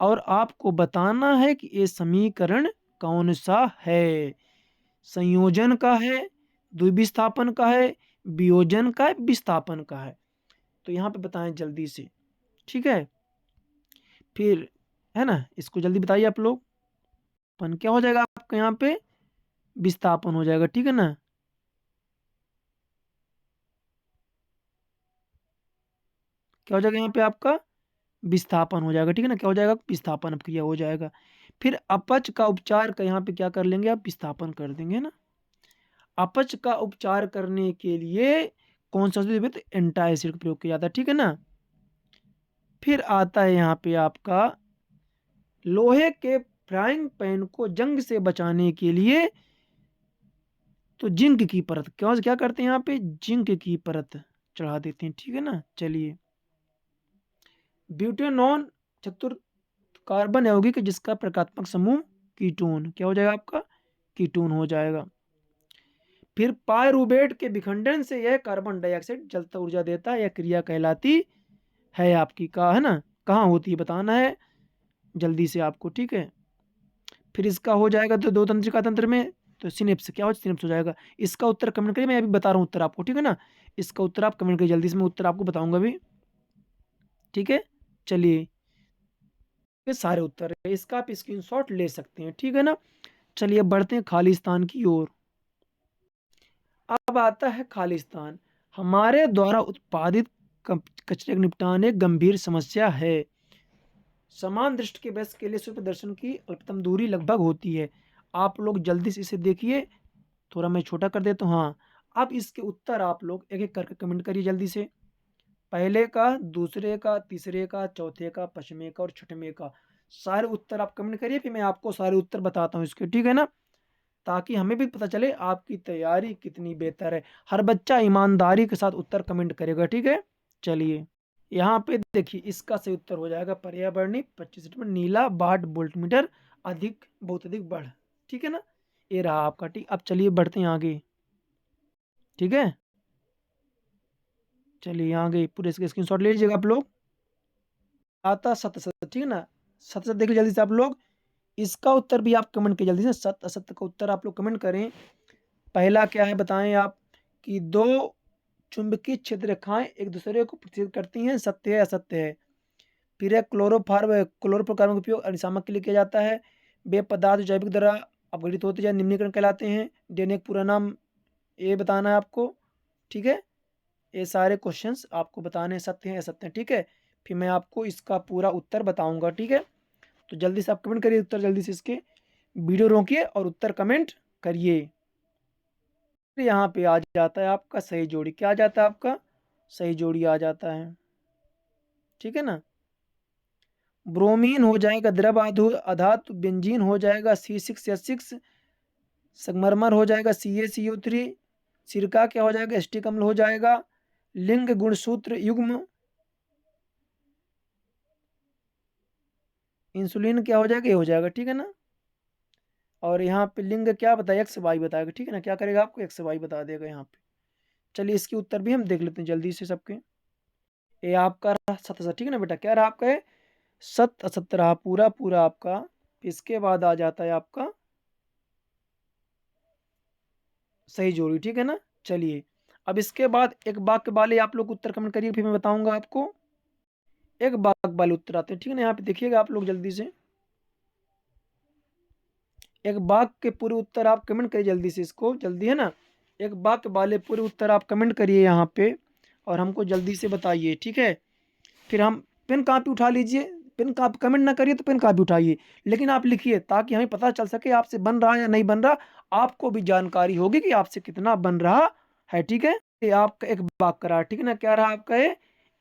और आपको बताना है कि ये समीकरण कौन सा है। संयोजन का है, द्विविस्थापन का है, वियोजन का है, विस्थापन का है। तो यहाँ पे बताएं जल्दी से, ठीक है। फिर है ना, इसको जल्दी बताइए आप लोग। पन क्या हो जाएगा आपका यहाँ पे, विस्थापन हो जाएगा, ठीक है ना। क्या हो जाएगा यहाँ पे आपका, विस्थापन हो जाएगा, ठीक है ना। क्या हो जाएगा, विस्थापन क्रिया हो जाएगा। फिर अपच का उपचार का यहाँ पे क्या कर लेंगे आप, विस्थापन कर देंगे ना। अपच का उपचार करने के लिए कौन सा औषधि, तो एंटासिड का प्रयोग किया जाता है, ठीक है ना। फिर आता है यहाँ पे आपका लोहे के फ्राइंग पैन को जंग से बचाने के लिए तो जिंक की परत, क्या करते हैं यहाँ पे, जिंक की परत चढ़ा देते हैं, ठीक है ना। चलिए, ब्यूटेनॉन चतुर्थ कार्बन यौगिक जिसका प्रकात्मक समूह कीटोन, क्या हो जाएगा आपका, कीटोन हो जाएगा। फिर पायरुवेट के विखंडन से यह कार्बन डाइऑक्साइड जलता ऊर्जा देता है, यह क्रिया कहलाती है आपकी, का है ना, कहाँ होती है बताना है जल्दी से आपको, ठीक है। फिर इसका हो जाएगा तो दो तंत्रिका तंत्र में तो सिनेप्स, क्या हो, सिनेप्स हो जाएगा। इसका उत्तर कमेंट करिए, मैं अभी बता रहा हूँ उत्तर आपको, ठीक है ना। इसका उत्तर आप कमेंट करिए जल्दी से, मैं उत्तर आपको बताऊंगा अभी, ठीक है। चलिए, ये सारे उत्तर है, इसका आप स्क्रीनशॉट ले सकते हैं, ठीक है ना। चलिए बढ़ते हैं खालिस्तान की ओर। अब आता है खालिस्तान। हमारे द्वारा उत्पादित कचरे के निपटान एक गंभीर समस्या है। समान दृष्टि के वयस्क के लिए सूर्य प्रदर्शन की अल्पतम दूरी लगभग होती है। आप लोग जल्दी से इसे देखिए, थोड़ा मैं छोटा कर देता हूँ। हाँ, अब इसके उत्तर आप लोग एक एक करके कमेंट करिए जल्दी से। पहले का, दूसरे का, तीसरे का, चौथे का, पांचवें का और छठवें का सारे उत्तर आप कमेंट करिए, फिर मैं आपको सारे उत्तर बताता हूँ इसके, ठीक है ना। ताकि हमें भी पता चले आपकी तैयारी कितनी बेहतर है। हर बच्चा ईमानदारी के साथ उत्तर कमेंट करेगा, ठीक है। चलिए, यहाँ पे देखिए, इसका सही उत्तर हो जाएगा पर्यावरणीय 25 नीला 62 वोल्टमीटर अधिक, बहुत अधिक बढ़, ठीक है ना। ये रहा आपका, ठीक। अब चलिए बढ़ते हैं आगे, ठीक है। चलिए आगे पूरे इसके स्क्रीनशॉट ले लीजिएगा आप लोग। आता सत असत, ठीक है ना। सत असत देखिए जल्दी से आप लोग, इसका उत्तर भी आप कमेंट करिए जल्दी से। सत असत का उत्तर आप लोग कमेंट करें। पहला क्या है बताएं आप, कि दो चुंबकीय क्षेत्र रेखाएं एक दूसरे को प्रतिच्छेद करती हैं, सत्य है असत्य है। फिर है क्लोरोफ्लोरोकार्बन का उपयोग अग्निशामक के लिए किया जाता है। वे पदार्थ जैविक द्वारा अपघटित होते हैं, निम्नीकरण कहलाते हैं। डीएनए का पूरा नाम ये बताना है आपको, ठीक है। ये सारे क्वेश्चंस आपको बताने हैं, सत्य हैं असत्य हैं, ठीक है। फिर मैं आपको इसका पूरा उत्तर बताऊंगा, ठीक है। तो जल्दी से आप कमेंट करिए उत्तर, जल्दी से इसके वीडियो रोकिए और उत्तर कमेंट करिए। यहाँ पे आ जाता है आपका सही जोड़ी, क्या आ जाता है आपका, सही जोड़ी आ जाता है, ठीक है ना। ब्रोमीन हो जाएगा द्रव अधातु, बेंजीन हो जाएगा C6H6, संगमरमर हो जाएगा CaCO3, सिरका क्या हो जाएगा, एस्टिक अम्ल हो जाएगा, लिंग गुणसूत्र युग्म इंसुलिन क्या हो जाएगा, ये हो जाएगा, ठीक है ना। और यहाँ पे लिंग क्या बताया, एक्स वाई बताएगा, ठीक है ना। क्या करेगा आपको, एक्स वाई बता देगा यहाँ पे। चलिए इसके उत्तर भी हम देख लेते हैं जल्दी से सबके। ये आपका रहा सत असत, ठीक है ना बेटा। क्या रहा आपका है, सत असत रहा पूरा पूरा आपका। इसके बाद आ जाता है आपका सही जोड़ी, ठीक है ना। चलिए, अब इसके बाद एक वाक्य वाले आप लोग उत्तर कमेंट करिए, फिर मैं बताऊंगा आपको। एक वाक्य वाले उत्तर आते हैं, ठीक है ना। यहाँ पे देखिएगा आप लोग जल्दी से, एक वाक्य के पूरे उत्तर आप कमेंट करिए जल्दी से, इसको जल्दी है ना। एक वाक्य वाले पूरे उत्तर आप कमेंट करिए यहाँ पे और हमको जल्दी से बताइए, ठीक है। फिर हम पेन कॉपी उठा लीजिए, पेन का आप कमेंट ना करिए तो पेन का भी उठाइए, लेकिन आप लिखिए ताकि हमें पता चल सके आपसे बन रहा है या नहीं बन रहा, आपको भी जानकारी होगी कि आपसे कितना बन रहा है। ठीक है, ये आपका एक वाक्य रहा, ठीक है ना, क्या रहा आपका ये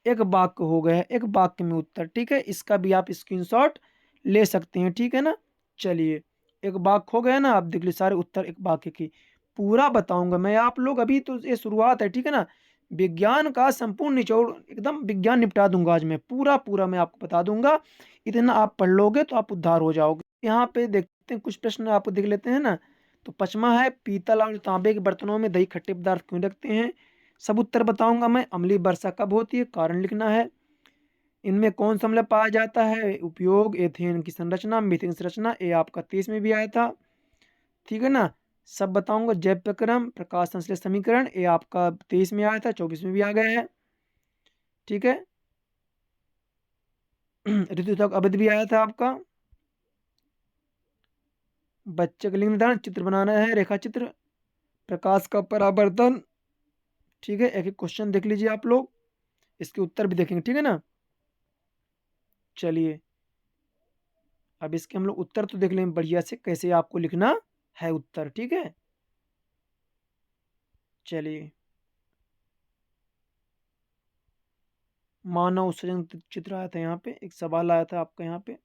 एक वाक्य हो गया, एक वाक्य में उत्तर। ठीक है, इसका भी आप स्क्रीनशॉट ले सकते हैं। ठीक है ना, चलिए एक वाक्य हो गया ना, आप देख लीजिए सारे उत्तर एक वाक्य की पूरा बताऊंगा मैं आप लोग, अभी तो ये शुरुआत है। ठीक है ना, विज्ञान का संपूर्ण निचोड़ एकदम विज्ञान निपटा दूंगा आज मैं, पूरा पूरा मैं आपको बता दूंगा। इतना आप पढ़ लोगे तो आप उद्धार हो जाओगे। यहाँ पे देखते हैं कुछ प्रश्न आपको देख लेते हैं ना। तो पचमा है, पीतल और तांबे के बर्तनों में दही खट्टे पदार्थ क्यों रखते हैं? सब उत्तर बताऊंगा मैं। अम्लीय वर्षा कब होती है? कारण लिखना है। इनमें कौन सा अम्ल पाया जाता है? उपयोग, एथेन की संरचना, मीथेन संरचना, ये आपका 23 में भी आया था। ठीक है ना, सब बताऊंगा। जैव प्रक्रम, प्रकाश संश्लेषण समीकरण, ये आपका 23 में आया था, 24 में भी आ गया है। ठीक है, ऋतु तक अवधि भी आया था आपका। बच्चे का लिंग निर्धारण, चित्र बनाना है, रेखा चित्र, प्रकाश का परावर्तन। ठीक है, एक एक क्वेश्चन देख लीजिए आप लोग, इसके उत्तर भी देखेंगे। ठीक है ना, चलिए अब इसके हम लोग उत्तर तो देख लेंगे बढ़िया से, कैसे आपको लिखना है उत्तर। ठीक है, चलिए मानव सृजन चित्र आया था, यहाँ पे एक सवाल आया था आपका यहाँ पे।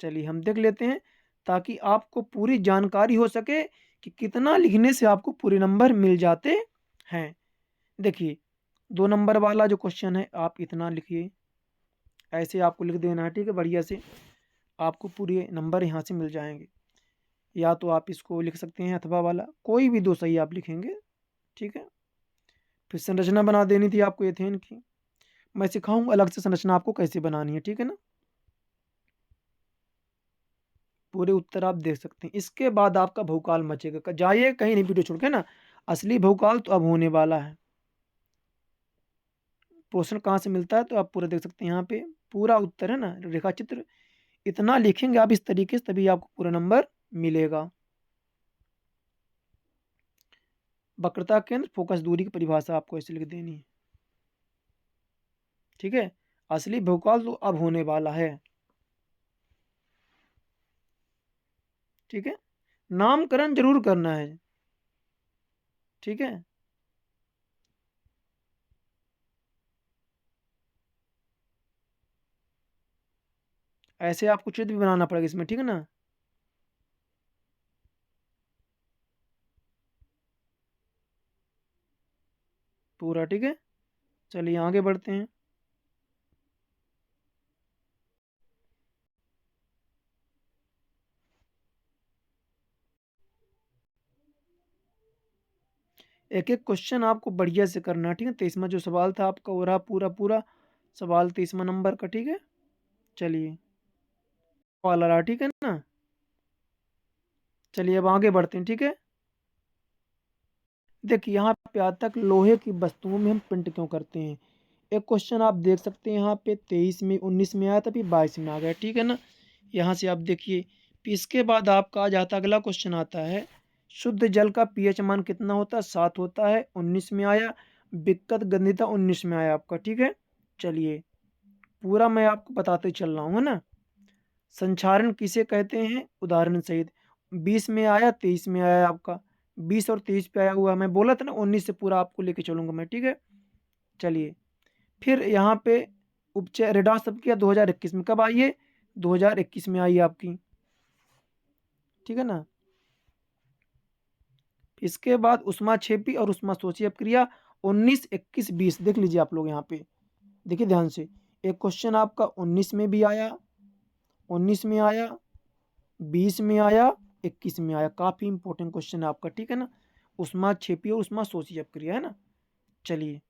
चलिए हम देख लेते हैं ताकि आपको पूरी जानकारी हो सके कि कितना लिखने से आपको पूरे नंबर मिल जाते हैं। देखिए 2 नंबर वाला जो क्वेश्चन है, आप इतना लिखिए, ऐसे आपको लिख देना है। ठीक है, बढ़िया से आपको पूरे नंबर यहाँ से मिल जाएंगे। या तो आप इसको लिख सकते हैं अथवा वाला, कोई भी दो सही आप लिखेंगे। ठीक है, फिर संरचना बना देनी थी आपको एथेन की, मैं सिखाऊंगा अलग से संरचना आपको कैसे बनानी है। ठीक है ना, पूरे उत्तर आप देख सकते हैं। इसके बाद आपका भूकाल मचेगा, जाइए कहीं नहीं वीडियो छोड़ के ना, असली भूकाल तो अब होने वाला है। पोषण कहाँ से मिलता है तो आप पूरा देख सकते हैं, यहाँ पे पूरा उत्तर है ना, रेखा चित्र। इतना लिखेंगे आप इस तरीके से तभी आपको पूरा नंबर मिलेगा। वक्रता केंद्र, फोकस दूरी की परिभाषा आपको ऐसे लिख देनी है। ठीक है, असली भूकाल तो अब होने वाला है। ठीक है, नामकरण जरूर करना है। ठीक है, ऐसे आपको चित्र भी बनाना पड़ेगा इसमें। ठीक है ना, पूरा। ठीक है, चलिए आगे बढ़ते हैं। एक एक क्वेश्चन आपको बढ़िया से करना है। ठीक है, 23वां जो सवाल था आपका वो रहा पूरा पूरा सवाल, 23वां नंबर का। ठीक है, चलिए वाला रहा। ठीक है ना, चलिए अब आगे बढ़ते हैं। ठीक है, देखिए यहाँ पे आता है कि लोहे की वस्तुओं में हम पिंट क्यों करते हैं। एक क्वेश्चन आप देख सकते हैं यहाँ पे 23 में, 19 में आया था, फिर 22 में आ गया। ठीक है ना, यहाँ से आप देखिए। फिर इसके बाद आपका आ जाता अगला क्वेश्चन आता है, शुद्ध जल का पीएच मान कितना होता है? 7 होता है, 19 में आया। विकट गंधिता 19 में आया आपका। ठीक है, चलिए पूरा मैं आपको बताते चल रहा हूँ, है ना। संक्षारण किसे कहते हैं? उदाहरण सहित। 20 में आया, 23 में आया आपका, 20 और 23 पे आया हुआ, मैं बोला था ना 19 से पूरा आपको लेके चलूंगा मैं। ठीक है, चलिए फिर यहाँ पे उपचय रेडार शब्द किया 2021 में, कब आई है? 2021 में आई है आपकी। ठीक है ना, इसके बाद उष्माक्षेपी और उष्माशोषी अपक्रिया 19, 21, 20 देख लीजिए आप लोग यहाँ पे, देखिए ध्यान से। एक क्वेश्चन आपका 19 में भी आया, 19 में आया, 20 में आया, 21 में आया, काफी इंपॉर्टेंट क्वेश्चन है आपका। ठीक है ना, उष्माक्षेपी और उष्माशोषी अपक्रिया, है ना। चलिए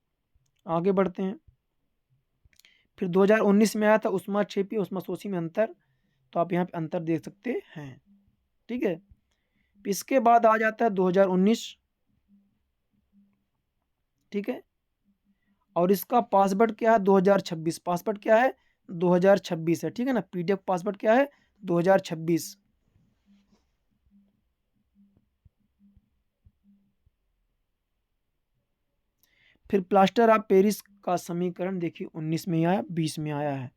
आगे बढ़ते हैं। फिर 2019 में आया था उष्माक्षेपी उष्माशोषी में अंतर, तो आप यहाँ पे अंतर देख सकते हैं। ठीक है, इसके बाद आ जाता है 2019। ठीक है, और इसका पासवर्ड क्या है? 2026 पासवर्ड क्या है? 2026 है। ठीक है ना, पीडीएफ पासवर्ड क्या है? 2026। फिर प्लास्टर ऑफ पेरिस का समीकरण देखिए 19 में आया, 20 में आया है।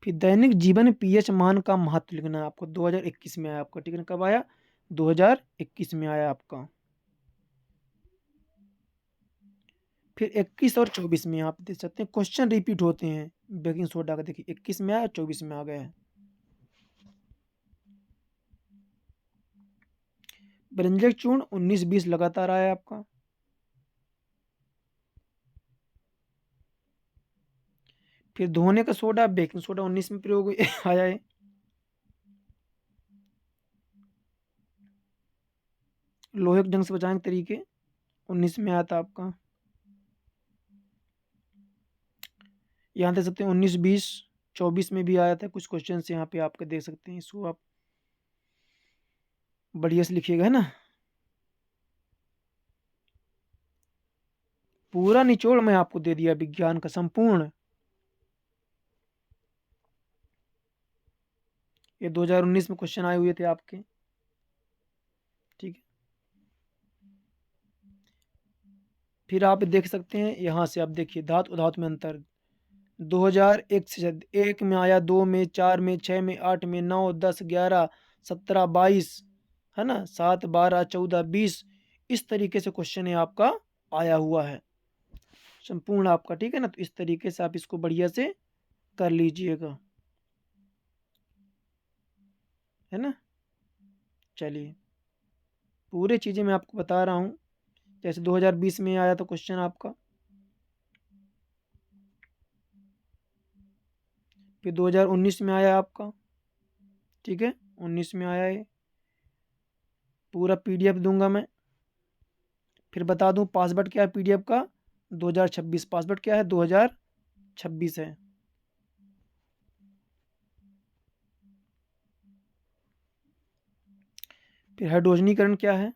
फिर दैनिक जीवन में पीएच मान का महत्व लिखना है आपको, 2021 में आया आपका, ठीक है ना। कब आया? 2021 में आया आपका। फिर 21 और 24 में आप देख सकते हैं क्वेश्चन रिपीट होते हैं बेकिंग सोडा का। देखिए 21 में आया, 24 में आ गया है। व्यंजक चूर्ण 19-20 लगातार आया आपका। फिर धोने का सोडा बेकिंग सोडा 19 में प्रयोग आया है। लोहे को जंग से बचाने के तरीके 19 में आया था आपका। यहाँ देख सकते हैं 19-20 24 में भी आया था। कुछ क्वेश्चन यहाँ पे आपके देख सकते हैं, इसको आप बढ़िया से लिखिएगा, है ना। पूरा निचोड़ मैं आपको दे दिया विज्ञान का संपूर्ण। ये 2019 में क्वेश्चन आए हुए थे आपके, ठीक है। फिर आप देख सकते हैं यहाँ से, आप देखिए धातु धातु में अंतर 2001 से 1 में आया, 2 में, 4 में, 6 में, 8 में, 9, 10, 11, 17, 22, है ना, 7, 12, 14, 20, इस तरीके से क्वेश्चन है आपका आया हुआ है संपूर्ण आपका, ठीक है ना। तो इस तरीके से आप इसको बढ़िया से कर लीजिएगा, है ना। चलिए पूरे चीज़ें मैं आपको बता रहा हूँ। जैसे 2020 में आया था क्वेश्चन आपका, फिर 2019 में आया आपका, ठीक है, 19 में आया है। पूरा पीडीएफ दूंगा मैं। फिर बता दूं पासवर्ड क्या है पीडीएफ का, 2026 पासवर्ड क्या है, 2026 है। फिर हाइड्रोजनीकरण क्या है,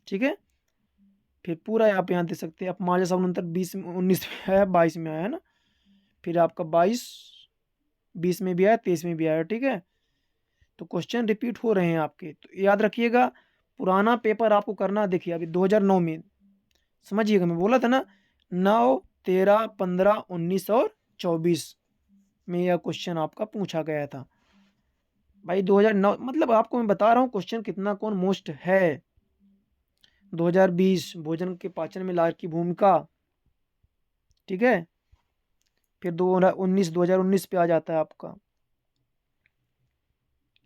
ठीक है। फिर पूरा आप यहाँ दे सकते हैं अपमार्जन समानांतर 20 में, 19 में आया, 22 में आया, है ना। फिर आपका 22 20 में भी आया, 23 में भी आया, ठीक है। तो क्वेश्चन रिपीट हो रहे हैं आपके, तो याद रखिएगा। पुराना पेपर आपको करना, देखिए अभी 2009 में, समझिएगा मैं बोला था ना, 9, 13, 15, 19 और 24 में यह क्वेश्चन आपका पूछा गया था भाई। 2009 मतलब आपको मैं बता रहा हूँ क्वेश्चन कितना कौन मोस्ट है। 2020 भोजन के पाचन में लार की भूमिका, ठीक है। फिर 2019 पे आ जाता है आपका।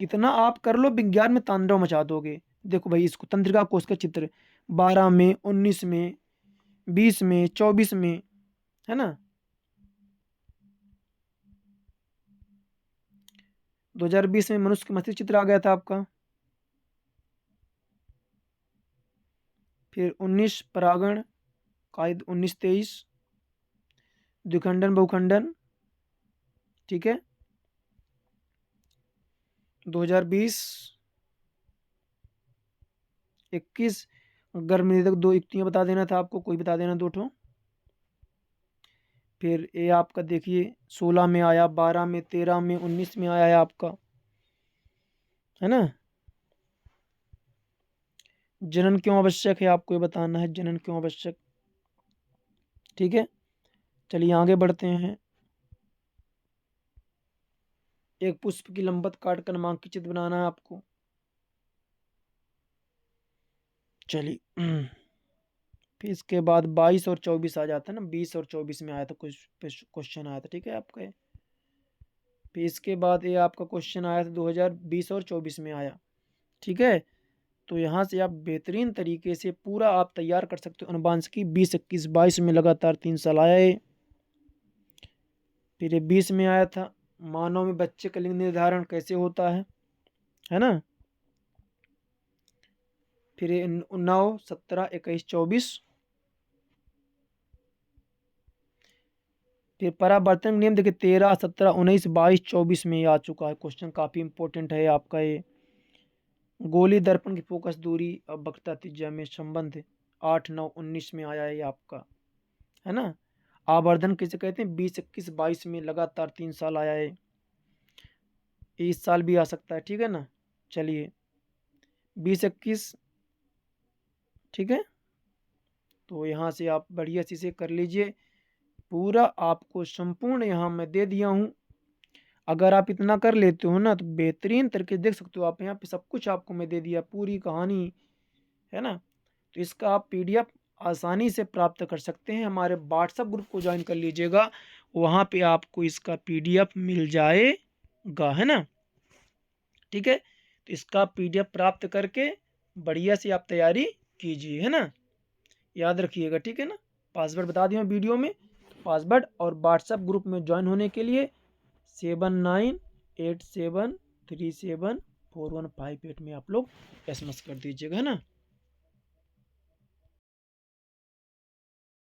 इतना आप कर लो, विज्ञान में तांडव मचा दोगे। देखो भाई इसको तंत्रिका कोश का चित्र 12 में, 19 में, 20 में, 24 में, है ना। 2020 में मनुष्य का मस्तिष्क चित्र आ गया था आपका। फिर 19 परागण कायद 19-23 द्विखंडन बहुखंडन, ठीक है। 2020 21 गर्भ निरोधक 2 युक्तियां बता देना था आपको, कोई बता देना 2 ठो। फिर ये आपका देखिए 16 में आया, 12 में, 13 में, 19 में आया है आपका, है ना। जनन क्यों आवश्यक है आपको ये बताना है, जनन क्यों आवश्यक, ठीक है। चलिए आगे बढ़ते हैं। एक पुष्प की लंबत काट कर नामांकित चित्र बनाना है आपको। चलिए फिर इसके बाद 22 और 24 आ जाता है ना, 20 और 24 में आया था कुछ क्वेश्चन आया था, ठीक है आपका। फिर इसके बाद ये आपका क्वेश्चन आया था 2020 और 24 में आया, ठीक है। तो यहाँ से आप बेहतरीन तरीके से पूरा आप तैयार कर सकते हो। अनुवांशिकी 20, 21, 22 में लगातार 3 साल आया है। फिर ये 20 में आया था मानव में बच्चे का लिंग निर्धारण कैसे होता है ना। फिर ये 9, 17, 21, 24। फिर परावर्तन नियम देखिए 13, 17, 19, 22, 24 में ये आ चुका है क्वेश्चन, काफी इंपॉर्टेंट है आपका ये। गोली दर्पण की फोकस दूरी और वक्रता त्रिज्या में संबंध 8, 9, 19 में आया है ये आपका, है ना। आवर्धन किसे कहते हैं, 20, 21, 22 में लगातार 3 साल आया है। इस साल भी आ सकता है, ठीक है ना। चलिए 20, 21, ठीक है। तो यहाँ से आप बढ़िया से इसे कर लीजिए। पूरा आपको संपूर्ण यहाँ मैं दे दिया हूँ। अगर आप इतना कर लेते हो ना तो बेहतरीन तरीके से देख सकते हो आप, यहाँ पे सब कुछ आपको मैं दे दिया, पूरी कहानी, है ना। तो इसका आप पीडीएफ आसानी से प्राप्त कर सकते हैं। हमारे व्हाट्सएप ग्रुप को ज्वाइन कर लीजिएगा, वहाँ पे आपको इसका पीडीएफ मिल जाएगा, है ना। ठीक है, तो इसका पीडीएफ प्राप्त करके बढ़िया से आप तैयारी कीजिए, है ना। याद रखिएगा, ठीक है ना। पासवर्ड बता दिया वीडियो में, पासवर्ड और व्हाट्सएप ग्रुप में ज्वाइन होने के लिए 7987374158 में आप लोग SMS कर दीजिएगा, है ना।